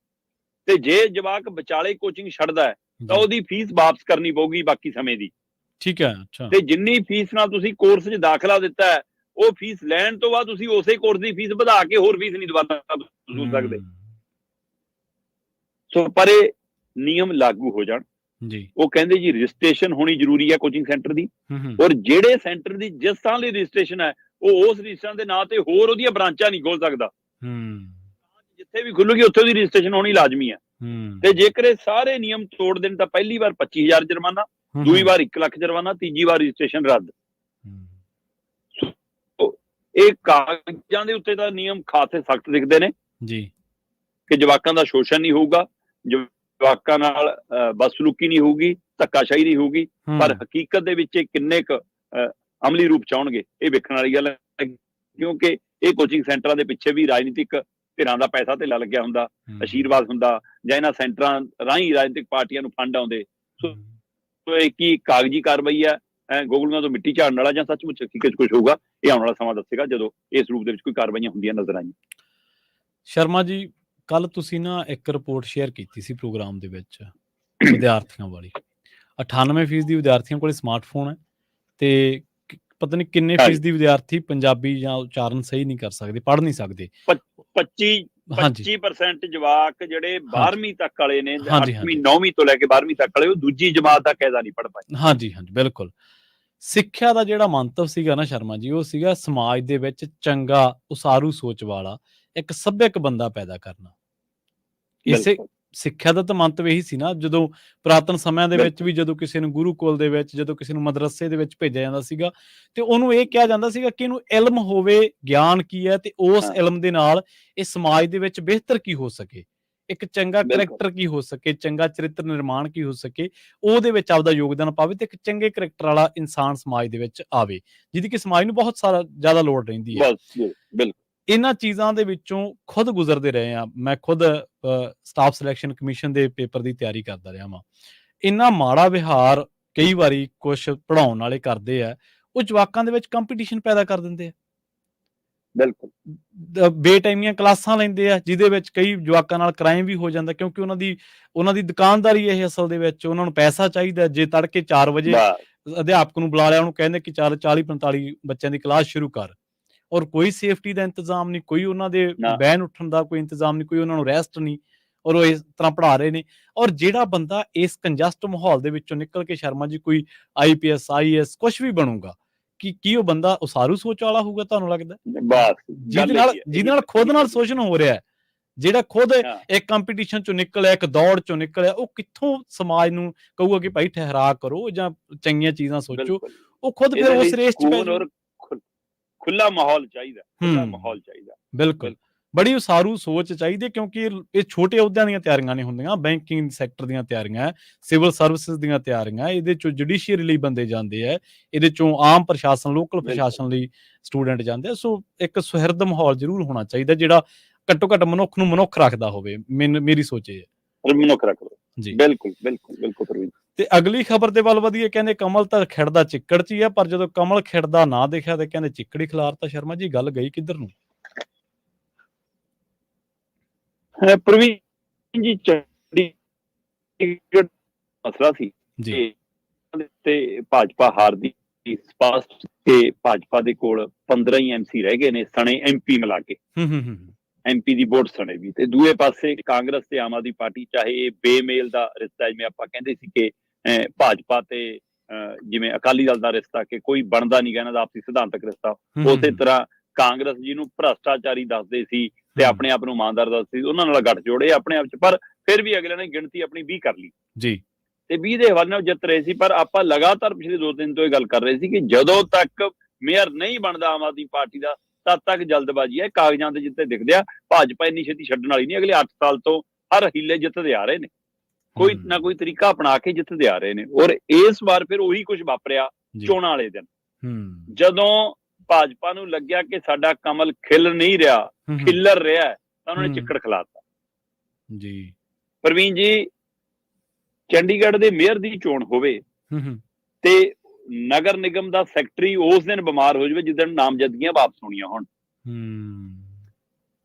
ਤੇ ਜੇ ਜਵਾਕ ਵਿਚਾਲੇ ਕੋਚਿੰਗ ਛੱਡਦਾ ਹੈ ਤਾਂ ਉਹਦੀ ਫੀਸ ਵਾਪਸ ਕਰਨੀ ਪਊਗੀ ਬਾਕੀ ਸਮੇਂ ਦੀ। ਠੀਕ ਹੈ, ਅੱਛਾ। ਤੇ ਜਿੰਨੀ ਫੀਸ ਨਾਲ ਤੁਸੀਂ ਕੋਰਸ 'ਚ ਦਾਖਲਾ ਦਿੱਤਾ ਹੈ ਉਹ ਫੀਸ ਲੈਣ ਤੋਂ ਬਾਅਦ ਤੁਸੀਂ ਉਸੇ ਕੋਰਸ ਦੀ ਫੀਸ ਵਧਾ ਕੇ ਹੋਰ ਫੀਸ ਨਹੀਂ ਦੁਬਾਰਾ ਵਸੂਲ ਸਕਦੇ। ਸੋ ਪਰ ਇਹ ਨਿਯਮ ਲਾਗੂ ਹੋ ਜਾਣ ਜੀ। ਉਹ ਕਹਿੰਦੇ ਜੀ ਰਜਿਸਟ੍ਰੇਸ਼ਨ ਹੋਣੀ ਜ਼ਰੂਰੀ ਹੈ ਕੋਚਿੰਗ ਸੈਂਟਰ ਦੀ, ਔਰ ਜਿਹੜੇ ਸੈਂਟਰ ਦੀ ਜਿਸ ਤਰ੍ਹਾਂ ਦੀ ਰਜਿਸਟ੍ਰੇਸ਼ਨ ਹੈ ਉਹ ਉਸ ਰਜਿਸਟ੍ਰੇਸ਼ਨ ਦੇ ਨਾਂ ਤੇ ਹੋਰ ਉਹਦੀਆਂ ਬ੍ਰਾਂਚਾਂ ਨਹੀਂ ਖੋਲ ਸਕਦਾ। ਜਿੱਥੇ ਵੀ ਖੁੱਲੂਗੀ ਉੱਥੇ ਦੀ ਰਜਿਸਟ੍ਰੇਸ਼ਨ ਹੋਣੀ ਲਾਜ਼ਮੀ ਹੈ। ਤੇ ਜੇਕਰ ਇਹ ਸਾਰੇ ਨਿਯਮ ਤੋੜ ਦੇਣ ਤਾਂ ਪਹਿਲੀ ਵਾਰ 25,000 ਜੁਰਮਾਨਾ, ਦੂਜੀ ਵਾਰ 1 ਲੱਖ ਜੁਰਮਾਨਾ, ਤੀਜੀ ਵਾਰ ਰਜਿਸਟ੍ਰੇਸ਼ਨ ਰੱਦ। ਇਹ ਕਾਗਜ਼ਾਂ ਦੇ ਉੱਤੇ ਤਾਂ ਨਿਯਮ ਖਾਸੇ ਸਖਤ ਦਿਖਦੇ ਨੇ ਜੀ ਕਿ ਜਵਾਕਾਂ ਦਾ ਸ਼ੋਸ਼ਣ ਨਹੀਂ ਹੋਊਗਾ, ਜਵਾਕਾਂ ਨਾਲ ਬਦਸਲੂਕੀ ਨਹੀਂ ਹੋਊਗੀ, ਧੱਕਾਸ਼ਾਹੀ ਨਹੀਂ ਹੋਊਗੀ, ਪਰ ਹਕੀਕਤ ਦੇ ਵਿੱਚ ਕਿੰਨੇ ਕੁ ਅਮਲੀ ਰੂਪ ਚ ਆਉਣਗੇ ਇਹ ਵੇਖਣ ਵਾਲੀ ਗੱਲ ਹੈ। ਕਿਉਂਕਿ ਇਹ ਕੋਚਿੰਗ ਸੈਂਟਰਾਂ ਦੇ ਪਿੱਛੇ ਵੀ ਰਾਜਨੀਤਿਕ ਧਿਰਾਂ ਦਾ ਪੈਸਾ ਧੇਲਾ ਲੱਗਿਆ ਹੁੰਦਾ, ਅਸ਼ੀਰਵਾਦ ਹੁੰਦਾ, ਜਾਂ ਇਹਨਾਂ ਸੈਂਟਰਾਂ ਰਾਹੀਂ ਰਾਜਨੀਤਿਕ ਪਾਰਟੀਆਂ ਨੂੰ ਫੰਡ ਆਉਂਦੇ। ਸੋ ਇਹ ਕੀ ਕਾਗਜ਼ੀ ਕਾਰਵਾਈ ਹੈ, ਗੋਗਲੂਆਂ ਤੋਂ ਮਿੱਟੀ ਝਾੜਨ ਵਾਲਾ, ਜਾਂ ਸੱਚਮੁੱਚ ਹਕੀਕਤ ਕੁਝ ਹੋਊਗਾ, ਇਹ ਆਉਣ ਵਾਲਾ ਸਮਾਂ ਦੱਸੇਗਾ ਜਦੋਂ ਇਸ ਰੂਪ ਦੇ ਵਿੱਚ ਕੋਈ ਕਾਰਵਾਈਆਂ ਹੁੰਦੀਆਂ ਨਜ਼ਰ ਆਈਆਂ। ਸ਼ਰਮਾ ਜੀ, ਕੱਲ ਤੁਸੀਂ ਨਾ ਇੱਕ ਰਿਪੋਰਟ ਸ਼ੇਅਰ ਕੀਤੀ ਸੀ ਪ੍ਰੋਗਰਾਮ ਦੇ ਵਿੱਚ ਵਿਦਿਆਰਥੀਆਂ ਵਾਲੀ। 98% ਵਿਦਿਆਰਥੀਆਂ ਕੋਲ ਸਮਾਰਟਫੋਨ ਹੈ ਤੇ ਪਤਾ ਨਹੀਂ ਕਿੰਨੇ ਫੀਸਦੀ ਵਿਦਿਆਰਥੀ ਪੰਜਾਬੀ ਜਾਂ ਉਚਾਰਨ ਸਹੀ ਨਹੀਂ ਕਰ ਸਕਦੇ, ਪੜ੍ਹ ਨਹੀਂ ਸਕਦੇ। 25% ਜਵਾਕ ਜਿਹੜੇ 12ਵੀਂ ਤੱਕ ਵਾਲੇ ਨੇ, 8ਵੀਂ 9ਵੀਂ ਤੋਂ ਲੈ ਕੇ 12ਵੀਂ ਤੱਕ ਵਾਲੇ, ਉਹ ਦੂਜੀ ਜਮਾਤ ਦਾ ਕਾਇਦਾ ਨਹੀਂ ਪੜ੍ਹ ਪਾਏ। ਹਾਂਜੀ, ਬਿਲਕੁਲ। ਸਿੱਖਿਆ ਦਾ ਜਿਹੜਾ ਮੰਤਵ ਸੀਗਾ ਨਾ ਸ਼ਰਮਾ ਜੀ, ਉਹ ਸੀਗਾ ਸਮਾਜ ਦੇ ਵਿੱਚ ਚੰਗਾ ਉਸਾਰੂ ਸੋਚ ਵਾਲਾ ਇੱਕ ਸੱਭਿਅਕ ਬੰਦਾ ਪੈਦਾ ਕਰਨਾ। ਇਸੇ ਸਿੱਖਿਆ ਦਾ ਤਾਂ ਮੰਤਵ ਇਹੀ ਸੀ ਨਾ। ਜਦੋਂ ਪੁਰਾਤਨ ਸਮਿਆਂ ਦੇ ਵਿੱਚ ਵੀ ਜਦੋਂ ਕਿਸੇ ਨੂੰ ਗੁਰੂਕੁਲ ਦੇ ਵਿੱਚ, ਜਦੋਂ ਕਿਸੇ ਨੂੰ ਮਦਰਸੇ ਦੇ ਵਿੱਚ ਭੇਜਿਆ ਜਾਂਦਾ ਸੀਗਾ ਤੇ ਉਹਨੂੰ ਇਹ ਕਿਹਾ ਜਾਂਦਾ ਸੀਗਾ ਕਿ ਇਹਨੂੰ ਇਲਮ ਹੋਵੇ, ਗਿਆਨ ਕੀ ਹੈ, ਤੇ ਉਸ ਇਲਮ ਦੇ ਨਾਲ ਇਹ ਸਮਾਜ ਦੇ ਵਿੱਚ ਬਿਹਤਰ ਕੀ ਹੋ ਸਕੇ, ਇੱਕ ਚੰਗਾ ਕਰੈਕਟਰ ਕੀ ਹੋ ਸਕੇ, ਚੰਗਾ ਚਰਿੱਤਰ ਨਿਰਮਾਣ ਕੀ ਹੋ ਸਕੇ, ਉਹਦੇ ਵਿੱਚ ਆਪਦਾ ਯੋਗਦਾਨ ਪਾਵੇ ਤੇ ਇੱਕ ਚੰਗੇ ਕਰੈਕਟਰ ਵਾਲਾ ਇਨਸਾਨ ਸਮਾਜ ਦੇ ਵਿੱਚ ਆਵੇ, ਜਿਹਦੀ ਕਿ ਸਮਾਜ ਨੂੰ ਬਹੁਤ ਜ਼ਿਆਦਾ ਲੋੜ ਰਹਿੰਦੀ ਹੈ। ਇਹਨਾਂ ਚੀਜ਼ਾਂ ਦੇ ਵਿੱਚੋਂ ਖੁਦ ਗੁਜ਼ਰਦੇ ਰਹੇ ਆ। ਮੈਂ ਖੁਦ ਸਟਾਫ ਸਿਲੈਕਸ਼ਨ ਕਮਿਸ਼ਨ ਦੇ ਪੇਪਰ ਦੀ ਤਿਆਰੀ ਕਰਦਾ ਰਿਹਾ ਵਾਂ। ਇੰਨਾ ਮਾੜਾ ਵਿਹਾਰ ਕਈ ਵਾਰੀ ਕੁਛ ਪੜ੍ਹਾਉਣ ਵਾਲੇ ਕਰਦੇ ਆ, ਉਹ ਜਵਾਕਾਂ ਦੇ ਵਿੱਚ ਕੰਪੀਟੀਸ਼ਨ ਪੈਦਾ ਕਰ ਦਿੰਦੇ ਆ। ਬਿਲਕੁਲ ਬੇਟਾਈਮੀਆਂ ਕਲਾਸਾਂ ਲੈਂਦੇ ਆ, ਜਿਹਦੇ ਵਿੱਚ ਕਈ ਜਵਾਕਾਂ ਨਾਲ ਕ੍ਰਾਈਮ ਵੀ ਹੋ ਜਾਂਦਾ, ਕਿਉਂਕਿ ਉਹਨਾਂ ਦੀ ਦੁਕਾਨਦਾਰੀ ਇਹ ਅਸਲ ਦੇ ਵਿੱਚ ਉਹਨਾਂ ਨੂੰ ਪੈਸਾ ਚਾਹੀਦਾ। ਜੇ ਤੜਕੇ 4 ਵਜੇ ਅਧਿਆਪਕ ਨੂੰ ਬੁਲਾ ਲਿਆ, ਉਹਨੂੰ ਕਹਿੰਦੇ ਕਿ 40-45 ਬੱਚਿਆਂ ਦੀ ਕਲਾਸ ਸ਼ੁਰੂ ਕਰ, ਔਰ ਕੋਈ ਸੇਫਟੀ ਦਾ ਇੰਤਜ਼ਾਮ ਨਹੀਂ, ਕੋਈ ਉਹਨਾਂ ਦੇ ਬਹਿਣ ਉੱਠਣ ਦਾ ਕੋਈ ਇੰਤਜ਼ਾਮ ਨਹੀਂ, ਕੋਈ ਉਹਨਾਂ ਨੂੰ ਰੈਸਟ ਨਹੀਂ, ਔਰ ਉਹ ਇਸ ਤਰ੍ਹਾਂ ਪੜ੍ਹਾ ਰਹੇ ਨੇ। ਔਰ ਜਿਹੜਾ ਬੰਦਾ ਇਸ ਕੰਜਸਟ ਮਾਹੌਲ ਦੇ ਵਿੱਚੋਂ ਨਿਕਲ ਕੇ ਸ਼ਰਮਾ ਜੀ ਕੋਈ IPS IAS ਕੁਛ ਵੀ ਬਣੂਗਾ, ਕੀ ਉਹ ਬੰਦਾ ਉਸਾਰੂ ਸੋਚ ਵਾਲਾ ਹੋਊਗਾ? ਤੁਹਾਨੂੰ ਲੱਗਦਾ ਜਿਹਦੇ ਨਾਲ ਖੁਦ ਨਾਲ ਸ਼ੋਸ਼ਣ ਹੋ ਰਿਹਾ, ਜਿਹੜਾ ਖੁਦ ਇੱਕ ਕੰਪੀਟੀਸ਼ਨ ਚੋਂ ਨਿਕਲਿਆ, ਇੱਕ ਦੌੜ ਚੋਂ ਨਿਕਲਿਆ, ਉਹ ਕਿੱਥੋਂ ਸਮਾਜ ਨੂੰ ਕਹੂਗਾ ਕਿ ਭਾਈ ਠਹਿਰਾ ਕਰੋ ਜਾਂ ਚੰਗੀਆਂ ਚੀਜ਼ਾਂ ਸੋਚੋ? ਉਹ ਖੁਦ ਫਿਰ ਉਸ ਰੇਸ ਚ ਪੈ ਜਾਊ। ਖੁੱਲਾ ਮਾਹੌਲ ਚਾਹੀਦਾ, ਖੁੱਲਾ ਮਾਹੌਲ ਚਾਹੀਦਾ। ਬਿਲਕੁਲ, ਬੜੀ ਉਸਾਰੂ ਸੋਚ ਚਾਹੀਦੀ, ਕਿਉਂਕਿ ਇਹ ਛੋਟੇ ਅਹੁਦਿਆਂ ਦੀਆਂ ਤਿਆਰੀਆਂ ਨਹੀਂ ਹੁੰਦੀਆਂ, ਬੈਂਕਿੰਗ ਸੈਕਟਰ ਦੀਆਂ ਤਿਆਰੀਆਂ, ਸਿਵਲ ਸਰਵਿਸਿਜ਼ ਦੀਆਂ ਤਿਆਰੀਆਂ, ਇਹਦੇ ਚੋਂ ਜੁਡੀਸ਼ੀਅਰੀ ਲਈ ਬੰਦੇ ਜਾਂਦੇ ਆ, ਇਹਦੇ ਚੋਂ ਆਮ ਪ੍ਰਸ਼ਾਸਨ, ਲੋਕਲ ਪ੍ਰਸ਼ਾਸਨ ਲਈ ਸਟੂਡੈਂਟ ਜਾਂਦੇ ਆ। ਸੋ ਇੱਕ ਸੁਹਿਰਦ ਮਾਹੌਲ ਜ਼ਰੂਰ ਹੋਣਾ ਚਾਹੀਦਾ, ਜਿਹੜਾ ਘੱਟੋ ਘੱਟ ਮਨੁੱਖ ਨੂੰ ਮਨੁੱਖ ਰੱਖਦਾ ਹੋਵੇ। ਮੇਰੀ ਸੋਚ ਇਹ ਹੈ। ਮਨੁੱਖ ਰੱਖਦਾ ਜੀ। ਬਿਲਕੁਲ ਬਿਲਕੁਲ ਬਿਲਕੁਲ। ਤੇ ਅਗਲੀ ਖਬਰ ਦੇ ਵੱਲ ਵਧੀਏ। ਕਹਿੰਦੇ ਕਮਲ ਤਾਂ ਖਿੜਦਾ ਚਿੱਕੜ ਚ ਹੀ ਆ, ਪਰ ਜਦੋਂ ਕਮਲ ਖਿੜਦਾ ਨਾ ਦੇਖਿਆ ਤੇ ਕਹਿੰਦੇ ਚਿੱਕੜ ਹੀ ਖਿਲਾਰਤਾ। ਸ਼ਰਮਾ ਜੀ, ਗੱਲ ਗਈ ਕਿੱਧਰ ਨੂੰ? ਪ੍ਰਵੀਨ ਜੀ, ਮਸਲਾ ਸੀ ਤੇ ਭਾਜਪਾ ਹਾਰਦੀ ਸਪਸ਼ਟ, ਤੇ ਭਾਜਪਾ ਦੇ ਕੋਲ 15 ਹੀ MC ਰਹਿ ਗਏ ਨੇ, ਸਣੇ MP ਮਿਲਾ ਕੇ। MP ਦੀ ਵੋਟ ਸਣੇ ਵੀ, ਤੇ ਦੂਏ ਪਾਸੇ ਕਾਂਗਰਸ ਤੇ ਆਮ ਆਦਮੀ ਪਾਰਟੀ, ਚਾਹੇ ਇਹ ਬੇਮੇਲ ਦਾ ਰਿਸ਼ਤਾ, ਜਿਵੇਂ ਆਪਾਂ ਕਹਿੰਦੇ ਸੀ ਕਿ ਭਾਜਪਾ ਤੇ ਜਿਵੇਂ ਅਕਾਲੀ ਦਲ ਦਾ ਰਿਸ਼ਤਾ ਕਿ ਕੋਈ ਬਣਦਾ ਨਹੀਂ ਗਾ ਇਹਨਾਂ ਦਾ ਆਪਸੀ ਸਿਧਾਂਤਕ ਰਿਸ਼ਤਾ, ਉਸੇ ਤਰ੍ਹਾਂ ਕਾਂਗਰਸ ਜਿਹਨੂੰ ਭ੍ਰਸ਼ਟਾਚਾਰੀ ਦੱਸਦੇ ਸੀ ਤੇ ਆਪਣੇ ਆਪ ਨੂੰ ਇਮਾਨਦਾਰ ਦੱਸਦੇ ਸੀ, ਉਹਨਾਂ ਨਾਲ ਗੱਠ ਜੋੜੇ ਆਪਣੇ ਆਪ ਚ, ਪਰ ਫਿਰ ਵੀ ਅਗਲੇ ਨੇ ਗਿਣਤੀ ਆਪਣੀ 20 ਕਰ ਲਈ ਜੀ, ਤੇ 20 ਦੇ ਹਵਾਲੇ ਨਾਲ ਜਿੱਤ ਰਹੇ ਸੀ। ਪਰ ਆਪਾਂ ਲਗਾਤਾਰ ਪਿਛਲੇ 2 ਦਿਨ ਤੋਂ ਇਹ ਗੱਲ ਕਰ ਰਹੇ ਸੀ ਕਿ ਜਦੋਂ ਤੱਕ ਮੇਅਰ ਨਹੀਂ ਬਣਦਾ ਆਮ ਆਦਮੀ ਪਾਰਟੀ ਦਾ, ਤਦ ਤੱਕ ਜਲਦਬਾਜ਼ੀ ਹੈ। ਕਾਗਜ਼ਾਂ ਤੇ ਜਿੱਤੇ ਦਿਖਦੇ ਆ, ਭਾਜਪਾ ਇੰਨੀ ਛੇਤੀ ਛੱਡਣ ਵਾਲੀ ਨਹੀਂ। ਅਗਲੇ 8 ਸਾਲ ਤੋਂ ਹਰ ਹੀਲੇ ਜਿੱਤਦੇ ਆ ਰਹੇ ਨੇ, ਕੋਈ ਨਾ ਕੋਈ ਤਰੀਕਾ ਅਪਣਾ ਕੇ ਜਿੱਤਦੇ ਆ ਰਹੇ ਨੇ। ਔਰ ਇਸ ਵਾਰ ਫਿਰ ਉਹੀ ਕੁਝ ਵਾਪਰਿਆ ਚੋਣਾਂ ਵਾਲੇ ਦਿਨ। ਜਦੋਂ ਭਾਜਪਾ ਨੂੰ ਲੱਗਿਆ ਕਿ ਸਾਡਾ ਕਮਲ ਖਿਲ ਨਹੀਂ ਰਿਹਾ, ਖਿਲਰ ਰਿਹਾ, ਤਾਂ ਉਹਨਾਂ ਨੇ ਚਿੱਕੜ ਖਿਲਾਤਾ ਜੀ। ਪ੍ਰਵੀਨ ਜੀ, ਚੰਡੀਗੜ੍ਹ ਦੇ ਮੇਅਰ ਦੀ ਚੋਣ ਹੋਵੇ ਤੇ ਨਗਰ ਨਿਗਮ ਦਾ ਸੈਕਟਰੀ ਉਸ ਦਿਨ ਬਿਮਾਰ ਹੋ ਜਾਵੇ ਜਿੱਦਣ ਨਾਮਜ਼ਦਗੀਆਂ ਵਾਪਸ ਹੋਣੀਆਂ ਹੋਣ,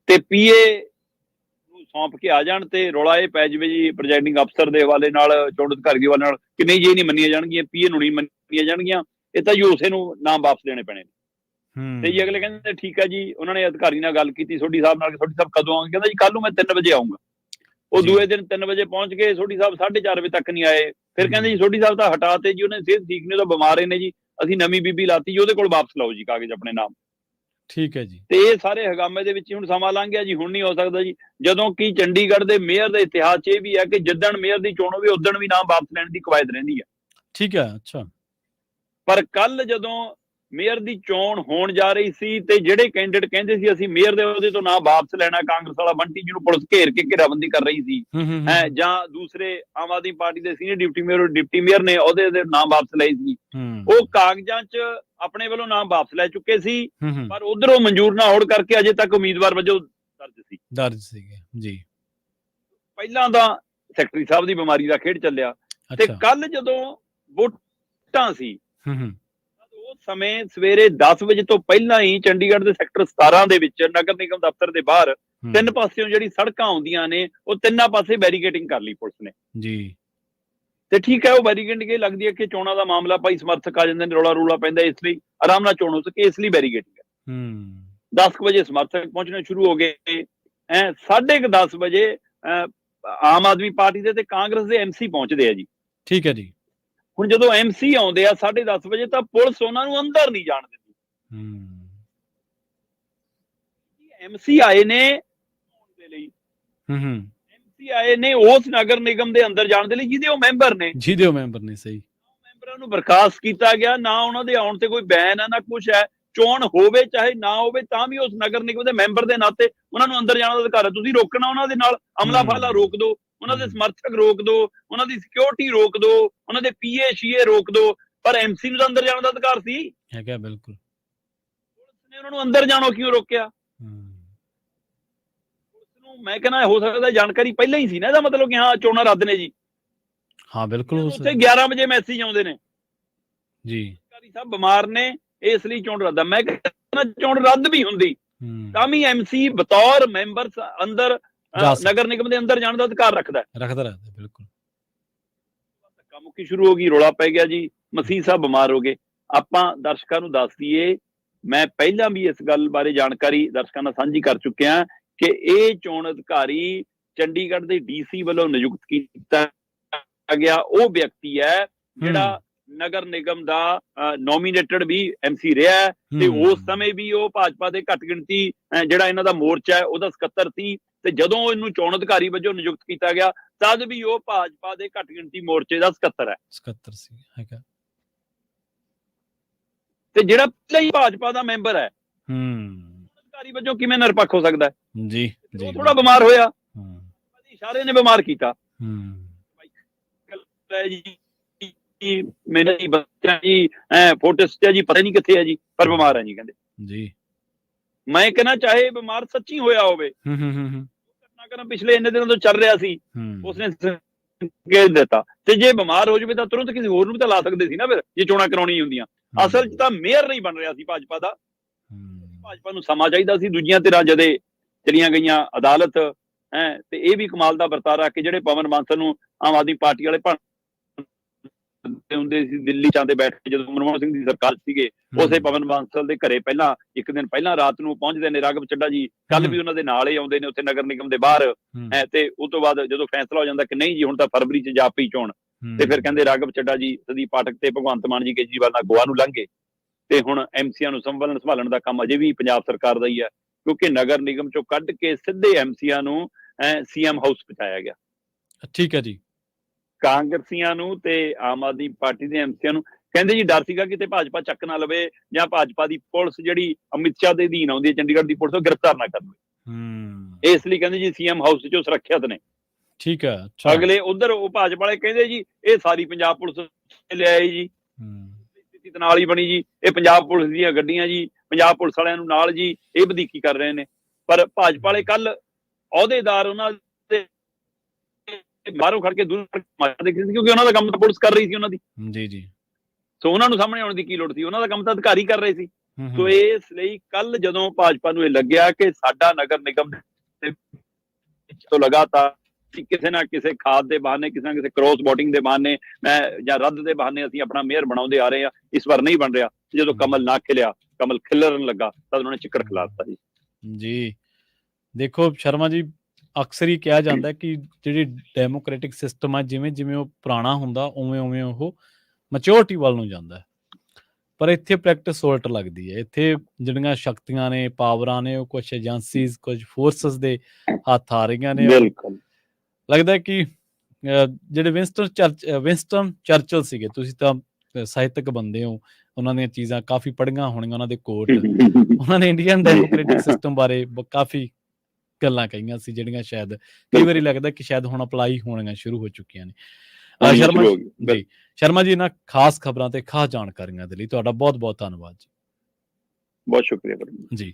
ਤੇ ਪੀਏ ਨੂੰ ਸੌਂਪ ਕੇ ਆ ਜਾਣ ਤੇ ਰੌਲਾ ਇਹ ਪੈ ਜਾਵੇ ਜੀ ਪ੍ਰੈਜ਼ਾਈਡਿੰਗ ਅਫਸਰ ਦੇ ਹਵਾਲੇ ਨਾਲ, ਚੋਣ ਅਧਿਕਾਰੀ ਦੇ ਹਵਾਲੇ ਨਾਲ, ਕਿ ਨਹੀਂ ਜੀ ਇਹ ਨਹੀਂ ਮੰਨੀਆਂ ਜਾਣਗੀਆਂ, ਪੀਏ ਨੂੰ ਨਹੀਂ ਮੰਨੀਆਂ ਜਾਣਗੀਆਂ, ਇਹ ਤਾਂ ਜੀ ਉਸੇ ਨੂੰ ਨਾਮ ਵਾਪਸ ਦੇਣੇ ਪੈਣੇ ਨੇ। ਤੇ ਜੀ ਅਗਲੇ ਕਹਿੰਦੇ ਠੀਕ ਹੈ ਜੀ, ਉਹਨਾਂ ਨੇ ਅਧਿਕਾਰੀ ਨਾਲ ਗੱਲ ਕੀਤੀ ਸੋਢੀ ਸਾਹਿਬ ਨਾਲ, ਸੋਢੀ ਸਾਹਿਬ ਕਦੋਂ ਆਉਂਗੇ? ਕਹਿੰਦਾ ਜੀ ਕੱਲ ਨੂੰ ਮੈਂ 3 ਵਜੇ ਆਊਂਗਾ। ਉਹ ਦੂਏ ਦਿਨ 3 ਵਜੇ ਪਹੁੰਚ ਗਏ, ਸੋਢੀ ਸਾਹਿਬ 4:30 ਵਜੇ ਤੱਕ ਨਹੀਂ ਆਏ। ਫਿਰ ਕਹਿੰਦੇ ਜੀ ਸੋਢੀ ਸਾਹਿਬ ਤਾਂ ਹਟਾ ਤੇ ਜੀ, ਉਹਨੇ ਸਿਹਤ ਠੀਕ ਨਹੀਂ, ਉਹ ਤਾਂ ਬਿਮਾਰ ਨੇ ਜੀ, ਅਸੀਂ ਨਵੀਂ ਬੀਬੀ ਲਾਤੀ ਜੀ, ਉਹਦੇ ਕੋਲ ਵਾਪਸ ਲਾਓ ਜੀ ਕਾਗਜ਼ ਆਪਣੇ ਨਾਮ। ਠੀਕ ਹੈ ਜੀ। ਤੇ ਇਹ ਸਾਰੇ ਹਗਾਮੇ ਦੇ ਵਿੱਚ ਹੁਣ ਸਮਾਂ ਲੰਘ ਗਿਆ ਜੀ, ਹੁਣ ਨਹੀਂ ਹੋ ਸਕਦਾ ਜੀ। ਜਦੋਂ ਕਿ ਚੰਡੀਗੜ੍ਹ ਦੇ ਮੇਅਰ ਦੇ ਇਤਿਹਾਸ 'ਚ ਇਹ ਵੀ ਹੈ ਕਿ ਜਿੱਦਣ ਮੇਅਰ ਦੀ ਚੋਣ ਹੋਵੇ ਉਦਣ ਵੀ ਨਾਮ ਵਾਪਸ ਲੈਣ ਦੀ ਕਵਾਇਦ ਰਹਿੰਦੀ ਹੈ। ਠੀਕ ਹੈ, ਅੱਛਾ। ਪਰ ਕੱਲ ਜਦੋਂ ਮੇਅਰ ਦੀ ਚੋਣ ਹੋਣ ਜਾ ਰਹੀ ਸੀ ਤੇ ਜਿਹੜੇ ਕੈਂਡੀਡੇਟ ਕਹਿੰਦੇ ਸੀ ਅਸੀਂ ਮੇਅਰ ਦੇ ਉਹਦੇ ਤੋਂ ਨਾਮ ਵਾਪਸ ਲੈਣਾ, ਕਾਂਗਰਸ ਵਾਲਾ ਬੰਟੀ ਜੀ ਨੂੰ ਪੁਲਿਸ ਘੇਰ ਕੇ ਘੇਰਾਬੰਦੀ ਕਰ ਰਹੀ ਸੀ, ਜਾਂ ਦੂਸਰੇ ਆਮ ਆਦਮੀ ਪਾਰਟੀ ਦੇ ਸੀਨੀਅਰ ਡਿਪਟੀ ਮੇਅਰ ਨੇ ਉਹਦੇ ਦੇ ਨਾਮ ਵਾਪਸ ਲਏ ਸੀ, ਉਹ ਕਾਗਜ਼ਾਂ 'ਚ ਆਪਣੇ ਵੱਲੋਂ ਨਾਮ ਵਾਪਸ ਲੈ ਚੁੱਕੇ ਸੀ, ਪਰ ਉਧਰੋਂ ਮਨਜ਼ੂਰ ਨਾ ਹੋਣ ਕਰਕੇ ਅਜੇ ਤੱਕ ਉਮੀਦਵਾਰ ਵਜੋਂ ਦਰਜ ਸੀਗੇ ਜੀ। ਪਹਿਲਾਂ ਤਾਂ ਸੈਕਟਰੀ ਸਾਹਿਬ ਦੀ ਬਿਮਾਰੀ ਦਾ ਖੇਡ ਚੱਲਿਆ, ਤੇ ਕੱਲ ਜਦੋਂ ਵੋਟਾਂ ਸੀ ਉਸ ਸਮੇਂ ਸਵੇਰੇ 10 ਵਜੇ ਤੋਂ ਪਹਿਲਾਂ ਹੀ ਚੰਡੀਗੜ੍ਹ ਦੇ ਸੈਕਟਰ 17 ਦੇ ਵਿੱਚ ਨਗਰ ਨਿਗਮ ਦਫ਼ਤਰ ਦੇ ਬਾਹਰ 3 ਪਾਸਿਓਂ ਜਿਹੜੀ ਸੜਕਾਂ ਆਉਂਦੀਆਂ ਨੇ ਉਹ 3 ਪਾਸੇ ਬੈਰੀਕੇਡਿੰਗ ਕਰ ਲਈ ਪੁਲਿਸ ਨੇ ਜੀ। ਤੇ ਠੀਕ ਹੈ, ਉਹ ਬੈਰੀਕੇਡਿੰਗ ਇਹ ਲੱਗਦੀ ਹੈ ਕਿ ਚੋਣਾਂ ਦਾ ਮਾਮਲਾ ਭਾਈ ਸਮਰਥਕ ਆ ਜਾਂਦੇ ਨੇ, ਰੌਲਾ ਰੂਲਾ ਪੈਂਦਾ, ਇਸ ਲਈ ਆਰਾਮ ਨਾਲ ਚੋਣ ਹੋ ਸਕੇ, ਇਸ ਲਈ ਬੈਰੀਕੇਡਿੰਗ ਹੈ। 10 ਵਜੇ ਸਮਰਥਕ ਪਹੁੰਚਣੇ ਸ਼ੁਰੂ ਹੋ ਗਏ, 10:30 ਵਜੇ ਆਮ ਆਦਮੀ ਪਾਰਟੀ ਦੇ ਤੇ ਕਾਂਗਰਸ ਦੇ MC ਪਹੁੰਚਦੇ ਆ ਜੀ। ਠੀਕ ਹੈ ਜੀ। ਹੁਣ ਜਦੋਂ MC ਆਉਂਦੇ ਆ 10:30 ਵਜੇ ਤਾਂ ਪੁਲਿਸ ਉਹਨਾਂ ਨੂੰ ਅੰਦਰ ਨਹੀਂ ਜਾਣ ਦਿੰਦੀ। MC ਆਏ ਨੇ ਦੇ ਲਈ, MC ਆਏ ਨੇ ਉਸ ਨਗਰ ਨਿਗਮ ਦੇ ਅੰਦਰ ਜਾਣ ਦੇ ਲਈ ਜਿਹਦੇ ਉਹ ਮੈਂਬਰ ਨੇ, ਸਹੀ ਮੈਂਬਰਾਂ ਨੂੰ ਬਰਖਾਸਤ ਕੀਤਾ ਗਿਆ, ਨਾ ਉਹਨਾਂ ਦੇ ਆਉਣ ਤੇ ਕੋਈ ਬੈਨ ਹੈ ਨਾ ਕੁਛ ਹੈ। ਚੋਣ ਹੋਵੇ ਚਾਹੇ ਨਾ ਹੋਵੇ ਤਾਂ ਵੀ ਉਸ ਨਗਰ ਨਿਗਮ ਦੇ ਮੈਂਬਰ ਦੇ ਨਾਤੇ ਉਹਨਾਂ ਨੂੰ ਅੰਦਰ ਜਾਣ ਦਾ ਅਧਿਕਾਰ ਹੈ। ਤੁਸੀਂ ਰੋਕਣਾ ਉਹਨਾਂ ਦੇ ਨਾਲ, ਅਮਲਾ ਫਾਲਾ ਰੋਕ ਦਿਓ, ਉਹਨਾਂ ਦੇ ਸਮਰਥਕ ਰੋਕ ਦਿਓ, ਉਹਨਾਂ ਦੀ ਸਿਕਿਉਰਿਟੀ ਰੋਕ ਦਿਓ, ਉਹਨਾਂ ਦੇ PA ਸ਼ੀਏ ਰੋਕ ਦਿਓ, ਪਰ MC ਨੂੰ ਤਾਂ ਅੰਦਰ ਜਾਣ ਦਾ ਅਧਿਕਾਰ ਸੀ, ਹੈਗਾ ਬਿਲਕੁਲ। ਪੁਲਿਸ ਨੇ ਉਹਨਾਂ ਨੂੰ ਅੰਦਰ ਜਾਣੋਂ ਕਿਉਂ ਰੋਕਿਆ? ਪੁਲਿਸ ਨੂੰ ਮੈਂ ਕਹਿੰਦਾ ਹੋ ਸਕਦਾ ਜਾਣਕਾਰੀ ਪਹਿਲਾਂ ਹੀ ਸੀ ਨਾ, ਇਹਦਾ ਮਤਲਬ ਕਿ ਹਾਂ ਚੋਣਾਂ ਰੱਦ ਨੇ ਜੀ। ਹਾਂ ਬਿਲਕੁਲ, ਉੱਥੇ 11 ਵਜੇ ਮੈਸੇਜ ਆਉਂਦੇ ਨੇ ਜੀ, ਅਧਿਕਾਰੀ ਸਾਹਿਬ ਬਿਮਾਰ ਨੇ ਇਸ ਲਈ ਚੋਣ ਰੱਦ ਆ। ਮੈਂ ਕਹਿੰਦਾ ਚੋਣ ਰੱਦ ਵੀ ਹੁੰਦੀ ਤਾਂ ਵੀ MC ਬਤੌਰ ਮੈਂਬਰ ਅੰਦਰ ਨਗਰ ਨਿਗਮ ਦੇ ਅੰਦਰ ਜਾਣ ਦਾ ਅਧਿਕਾਰ ਰੱਖਦਾ ਬਿਲਕੁਲ। ਧੱਕਾ ਮੁੱਕੀ ਸ਼ੁਰੂ ਹੋ ਗਈ, ਰੌਲਾ ਪੈ ਗਿਆ ਜੀ, ਮਸੀਹ ਸਾਹਿਬ ਬਿਮਾਰ ਹੋ ਗਏ। ਆਪਾਂ ਦਰਸ਼ਕਾਂ ਨੂੰ ਦੱਸ ਦਈਏ, ਮੈਂ ਪਹਿਲਾਂ ਵੀ ਇਸ ਗੱਲ ਬਾਰੇ ਜਾਣਕਾਰੀ ਦਰਸ਼ਕਾਂ ਨਾਲ ਸਾਂਝੀ ਕਰ ਚੁੱਕਿਆ ਕਿ ਇਹ ਚੋਣ ਅਧਿਕਾਰੀ ਚੰਡੀਗੜ੍ਹ ਦੇ DC ਵੱਲੋਂ ਨਿਯੁਕਤ ਕੀਤਾ ਗਿਆ ਉਹ ਵਿਅਕਤੀ ਹੈ ਜਿਹੜਾ ਨਗਰ ਨਿਗਮ ਦਾ ਨੋਮੀਨੇਟਡ ਵੀ MC ਰਿਹਾ, ਤੇ ਉਸ ਸਮੇਂ ਵੀ ਉਹ ਭਾਜਪਾ ਦੇ ਘੱਟ ਗਿਣਤੀ ਜਿਹੜਾ ਇਹਨਾਂ ਦਾ ਮੋਰਚਾ ਹੈ ਉਹਦਾ ਸਕੱਤਰ ਸੀ, ਤੇ ਜਦੋਂ ਇਹਨੂੰ ਚੋਣ ਅਧਿਕਾਰੀ ਵਜੋਂ ਨਿਯੁਕਤ ਕੀਤਾ ਗਿਆ ਤਦ ਵੀ ਉਹ ਭਾਜਪਾ ਦੇ ਘੱਟ ਗਿਣਤੀ ਮੋਰਚੇ ਦਾ ਸਕੱਤਰ ਸੀ ਹੈਗਾ। ਤੇ ਜਿਹੜਾ ਪਹਿਲਾਂ ਹੀ ਭਾਜਪਾ ਦਾ ਮੈਂਬਰ ਹੈ ਅਧਿਕਾਰੀ ਵਜੋਂ ਕਿਵੇਂ ਨਿਰਪੱਖ ਹੋ ਸਕਦਾ ਹੈ ਜੀ? ਉਹ ਥੋੜਾ ਬਿਮਾਰ ਹੋਇਆ, ਇਸ਼ਾਰੇ ਨੇ ਬਿਮਾਰ ਕੀਤਾ ਜੀ, ਮੇਰਾ ਜੀ ਬੱਚਾ ਜੀ ਫੋਟੋਸ ਜੀ ਪਤਾ ਨਹੀਂ ਕਿੱਥੇ ਹੈ ਜੀ, ਪਰ ਬਿਮਾਰ ਹੈ ਜੀ ਕਹਿੰਦੇ ਜੀ। ਮੈਂ ਕਹਿੰਦਾ ਚਾਹੇ ਬਿਮਾਰ ਸੱਚੀ ਹੋਇਆ ਹੋਵੇ, ਘਟਨਾਕ੍ਰਮ ਪਿਛਲੇ ਇੰਨੇ ਦਿਨਾਂ ਤੋਂ ਚੱਲ ਰਿਹਾ ਸੀ, ਉਸਨੇ ਕਹਿ ਦਿੱਤਾ, ਤੇ ਜੇ ਬਿਮਾਰ ਹੋ ਜਾਵੇ ਤਾਂ ਤੁਰੰਤ ਕਿਸੇ ਹੋਰ ਨੂੰ ਵੀ ਤਾਂ ਲਾ ਸਕਦੇ ਸੀ ਨਾ, ਫਿਰ ਜੇ ਚੋਣਾਂ ਕਰਾਉਣੀ ਹੁੰਦੀਆਂ। ਅਸਲ 'ਚ ਤਾਂ ਮੇਅਰ ਨਹੀਂ ਬਣ ਰਿਹਾ ਸੀ ਭਾਜਪਾ ਦਾ, ਭਾਜਪਾ ਨੂੰ ਸਮਾਂ ਚਾਹੀਦਾ ਸੀ। ਦੂਜੀਆਂ ਧਿਰਾਂ ਜਦੇ ਚਲੀਆਂ ਗਈਆਂ ਅਦਾਲਤ, ਤੇ ਇਹ ਵੀ ਕਮਾਲ ਦਾ ਵਰਤਾਰਾ ਕਿ ਜਿਹੜੇ ਪਵਨ ਬਾਂਸਲ ਨੂੰ ਆਮ ਆਦਮੀ ਪਾਰਟੀ ਵਾਲੇ ਹੁੰਦੇ ਸੀ ਦਿੱਲੀ ਚ ਆਂਦੇ ਬੈਠ ਕੇ, ਜਦੋਂ ਮਨਮੋਹਨ ਸਿੰਘ ਦੀ ਸਰਕਾਰ ਸੀਗੇ, ਉਸੇ ਪਵਨ ਬਾਂਸਲ ਦੇ ਘਰੇ ਪਹਿਲਾਂ ਇੱਕ ਦਿਨ ਪਹਿਲਾਂ ਰਾਤ ਨੂੰ ਪਹੁੰਚਦੇ ਨੇ ਰਾਘਵ ਚੱਡਾ ਜੀ, ਕੱਲ ਵੀ ਉਹਨਾਂ ਦੇ ਨਾਲ ਹੀ ਆਉਂਦੇ ਨੇ ਉੱਥੇ ਨਗਰ ਨਿਗਮ ਦੇ ਬਾਹਰ, ਤੇ ਉਸ ਤੋਂ ਬਾਅਦ ਜਦੋਂ ਫੈਸਲਾ ਹੋ ਜਾਂਦਾ ਕਿ ਨਹੀਂ ਜੀ ਹੁਣ ਤਾਂ ਫਰਵਰੀ ਚ ਜਾਪੀ ਚੋਣ, ਤੇ ਫਿਰ ਕਹਿੰਦੇ ਰਾਘਵ ਚੱਡਾ ਜੀ, ਸੰਦੀਪ ਪਾਠਕ ਤੇ ਭਗਵੰਤ ਮਾਨ ਜੀ ਕੇਜਰੀਵਾਲ ਨਾਲ ਗੋਆ ਨੂੰ ਲੰਘੇ, ਤੇ ਹੁਣ MCਆਂ ਨੂੰ ਸੰਭਾਲਣ ਦਾ ਕੰਮ ਅਜੇ ਵੀ ਪੰਜਾਬ ਸਰਕਾਰ ਦਾ ਹੀ ਹੈ, ਕਿਉਂਕਿ ਨਗਰ ਨਿਗਮ ਚੋਂ ਕੱਢ ਕੇ ਸਿੱਧੇ MCਆਂ ਨੂੰ CM ਹਾਊਸ ਪਹੁੰਚਾਇਆ ਗਿਆ। ਠੀਕ ਹੈ ਜੀ। ਕਾਂਗਰਸੀਆਂ ਨੂੰ ਤੇ ਆਮ ਆਦਮੀ ਪਾਰਟੀ ਦੇ MCਆਂ ਨੂੰ ਕਹਿੰਦੇ ਜੀ ਡਰ ਸੀਗਾ ਕਿਤੇ ਭਾਜਪਾ ਚੱਕ ਨਾ ਲਵੇ, ਜਾਂ ਭਾਜਪਾ ਦੀ ਪੁਲਿਸ ਜਿਹੜੀ ਅਮਿਤ ਸ਼ਾਹ ਦੇ ਅਧੀਨ ਆਉਂਦੀ ਹੈ ਚੰਡੀਗੜ੍ਹ ਦੀ ਪੁਲਿਸ, ਉਹ ਗ੍ਰਿਫਤਾਰ ਨਾ ਕਰ ਲਵੇ, ਇਸ ਲਈ ਕਹਿੰਦੇ ਜੀ CM ਹਾਊਸ ਚੋਂ ਸੁਰੱਖਿਅਤ ਨੇ। ਠੀਕ ਹੈ। ਅਗਲੇ ਉਧਰ ਉਹ ਭਾਜਪਾ ਵਾਲੇ ਕਹਿੰਦੇ ਜੀ ਇਹ ਸਾਰੀ ਪੰਜਾਬ ਪੁਲਿਸ ਲਿਆਏ ਜੀ, ਦੇ ਨਾਲ ਹੀ ਬਣੀ ਜੀ, ਇਹ ਪੰਜਾਬ ਪੁਲਿਸ ਦੀਆਂ ਗੱਡੀਆਂ ਜੀ, ਪੰਜਾਬ ਪੁਲਿਸ ਵਾਲਿਆਂ ਨੂੰ ਨਾਲ ਜੀ, ਇਹ ਵਧੀਕੀ ਕਰ ਰਹੇ ਨੇ। ਪਰ ਭਾਜਪਾ ਵਾਲੇ ਕੱਲ ਅਹੁਦੇਦਾਰ ਉਹਨਾਂ ਦੇ ਬਾਹਰੋਂ ਖੜ ਕੇ ਦੂਰ ਦੇਖਦੇ ਸੀ, ਕਿਉਂਕਿ ਉਹਨਾਂ ਦਾ ਕੰਮ ਤਾਂ ਪੁਲਿਸ ਕਰ ਰਹੀ ਸੀ ਉਹਨਾਂ ਦੀ ਜੀ ਸੋ ਉਹਨਾਂ ਨੂੰ ਸਾਹਮਣੇ ਆਉਣ ਦੀ ਕੀ ਲੋੜ ਸੀ, ਉਹਨਾਂ ਦਾ ਕੰਮ ਤਾਂ ਅਧਿਕਾਰੀ ਕਰ ਰਹੇ ਸੀ। ਸੋ ਇਸ ਲਈ ਕੱਲ ਜਦੋਂ ਭਾਜਪਾ ਨੂੰ ਇਹ ਲੱਗਿਆ ਕਿ ਸਾਡਾ ਨਗਰ ਨਿਗਮ ਤੋਂ ਲਗਾਤਾਰ ਕਿਸੇ ਨਾ ਕਿਸੇ ਖਾਦ ਦੇ ਬਹਾਨੇ, ਕਿਸੇ ਨਾ ਕਿਸੇ ਕ੍ਰੋਸ ਵੋਟਿੰਗ ਦੇ ਬਹਾਨੇ ਜਾਂ ਰੱਦ ਦੇ ਬਹਾਨੇ ਅਸੀਂ ਆਪਣਾ ਮੇਅਰ ਬਣਾਉਂਦੇ ਆ ਰਹੇ ਹਾਂ, ਇਸ ਵਾਰ ਨਹੀਂ ਬਣ ਰਿਹਾ। ਜਦੋਂ ਕਮਲ ਨਾ ਖਿਲਿਆ, ਕਮਲ ਖਿਲਰਨ ਲੱਗਾ, ਤਦ ਉਹਨਾਂ ਨੇ ਚਿੱਕੜ ਖਿਲਾ ਦਿੱਤਾ ਜੀ। ਦੇਖੋ ਸ਼ਰਮਾ ਜੀ, ਅਕਸਰ ਹੀ ਕਿਹਾ ਜਾਂਦਾ ਕਿ ਜਿਹੜੀ ਡੈਮੋਕ੍ਰੈਟਿਕ ਸਿਸਟਮ ਆ, ਜਿਵੇਂ ਜਿਵੇਂ ਉਹ ਪੁਰਾਣਾ ਹੁੰਦਾ ਉਵੇਂ ਉਵੇਂ ਉਹ ਮੈਚੋਰਿਟੀ ਵੱਲ ਨੂੰ ਜਾਂਦਾ, ਪਰ ਇੱਥੇ ਪ੍ਰੈਕਟਿਸ ਉਲਟ ਲੱਗਦੀ ਹੈ। ਇੱਥੇ ਜਿਹੜੀਆਂ ਸ਼ਕਤੀਆਂ ਨੇ, ਪਾਵਰਾਂ ਨੇ, ਉਹ ਕੁਛ ਏਜੰਸੀਜ਼, ਕੁਝ ਫੋਰਸਸ ਦੇ ਹੱਥ ਆ ਰਹੀਆਂ ਨੇ। ਲੱਗਦਾ ਕਿ ਜਿਹੜੇ ਵਿੰਸਟਨ ਚਰਚਲ ਸੀਗੇ, ਤੁਸੀਂ ਤਾਂ ਸਾਹਿਤਕ ਬੰਦੇ ਹੋ, ਉਹਨਾਂ ਦੀਆਂ ਚੀਜ਼ਾਂ ਕਾਫੀ ਪੜ੍ਹੀਆਂ ਹੋਣੀਆਂ, ਉਹਨਾਂ ਦੇ ਕੋਟ, ਉਹਨਾਂ ਨੇ ਇੰਡੀਅਨ ਡੈਮੋਕ੍ਰੈਟਿਕ ਸਿਸਟਮ ਬਾਰੇ ਕਾਫੀ ਗੱਲਾਂ ਕਹੀਆਂ ਸੀ, ਜਿਹੜੀਆਂ ਸ਼ਾਇਦ ਕਈ ਵਾਰੀ ਲੱਗਦਾ ਕਿ ਸ਼ਾਇਦ ਹੁਣ ਅਪਲਾਈ ਹੋਣੀਆਂ ਸ਼ੁਰੂ ਹੋ ਚੁੱਕੀਆਂ ਨੇ। ਸ਼ਰਮਾ ਜੀ, ਇਹਨਾਂ ਖਾਸ ਖਬਰਾਂ ਤੇ ਖਾਸ ਜਾਣਕਾਰੀਆਂ ਦੇ ਲਈ ਤੁਹਾਡਾ ਬਹੁਤ ਬਹੁਤ ਧੰਨਵਾਦ ਜੀ। ਬਹੁਤ ਸ਼ੁਕਰੀਆ ਜੀ।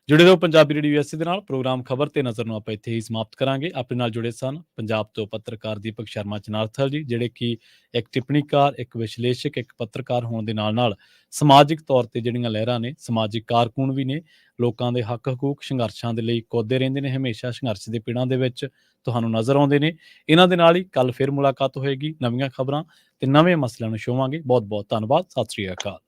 ਜੁੜੇ ਰਹੋ ਪੰਜਾਬੀ ਰੇਡੀਓ USA ਦੇ ਨਾਲ। ਪ੍ਰੋਗਰਾਮ ਖਬਰ ਤੇ ਨਜ਼ਰ ਨੂੰ ਆਪਾਂ ਇੱਥੇ ਹੀ ਸਮਾਪਤ ਕਰਾਂਗੇ। ਆਪਣੇ ਨਾਲ ਜੁੜੇ ਸਨ ਪੰਜਾਬ ਤੋਂ ਪੱਤਰਕਾਰ ਦੀਪਕ ਸ਼ਰਮਾ ਚਨਾਰਥਲ ਜੀ, ਜਿਹੜੇ ਕਿ ਇੱਕ ਟਿੱਪਣੀਕਾਰ, ਇੱਕ ਵਿਸ਼ਲੇਸ਼ਕ, ਇੱਕ ਪੱਤਰਕਾਰ ਹੋਣ ਦੇ ਨਾਲ ਸਮਾਜਿਕ ਤੌਰ ਤੇ ਜਿਹੜੀਆਂ ਲਹਿਰਾਂ ਨੇ, ਸਮਾਜਿਕ ਕਾਰਕੁਨ ਵੀ ਨੇ, ਲੋਕਾਂ ਦੇ ਹੱਕ ਹਕੂਕ ਸੰਘਰਸ਼ਾਂ ਦੇ ਲਈ ਕੁੱਦਦੇ ਰਹਿੰਦੇ ਨੇ, ਹਮੇਸ਼ਾ ਸੰਘਰਸ਼ ਦੇ ਪਿੜਾਂ ਦੇ ਵਿੱਚ ਤੁਹਾਨੂੰ ਨਜ਼ਰ ਆਉਂਦੇ ਨੇ। ਇਹਨਾਂ ਦੇ ਨਾਲ ਹੀ ਕੱਲ ਫਿਰ ਮੁਲਾਕਾਤ ਹੋਏਗੀ, ਨਵੀਆਂ ਖਬਰਾਂ ਤੇ ਨਵੇਂ ਮਸਲਿਆਂ ਨੂੰ ਛੂਹਾਂਗੇ। ਬਹੁਤ ਬਹੁਤ ਧੰਨਵਾਦ। ਸਤਿ ਸ੍ਰੀ ਅਕਾਲ।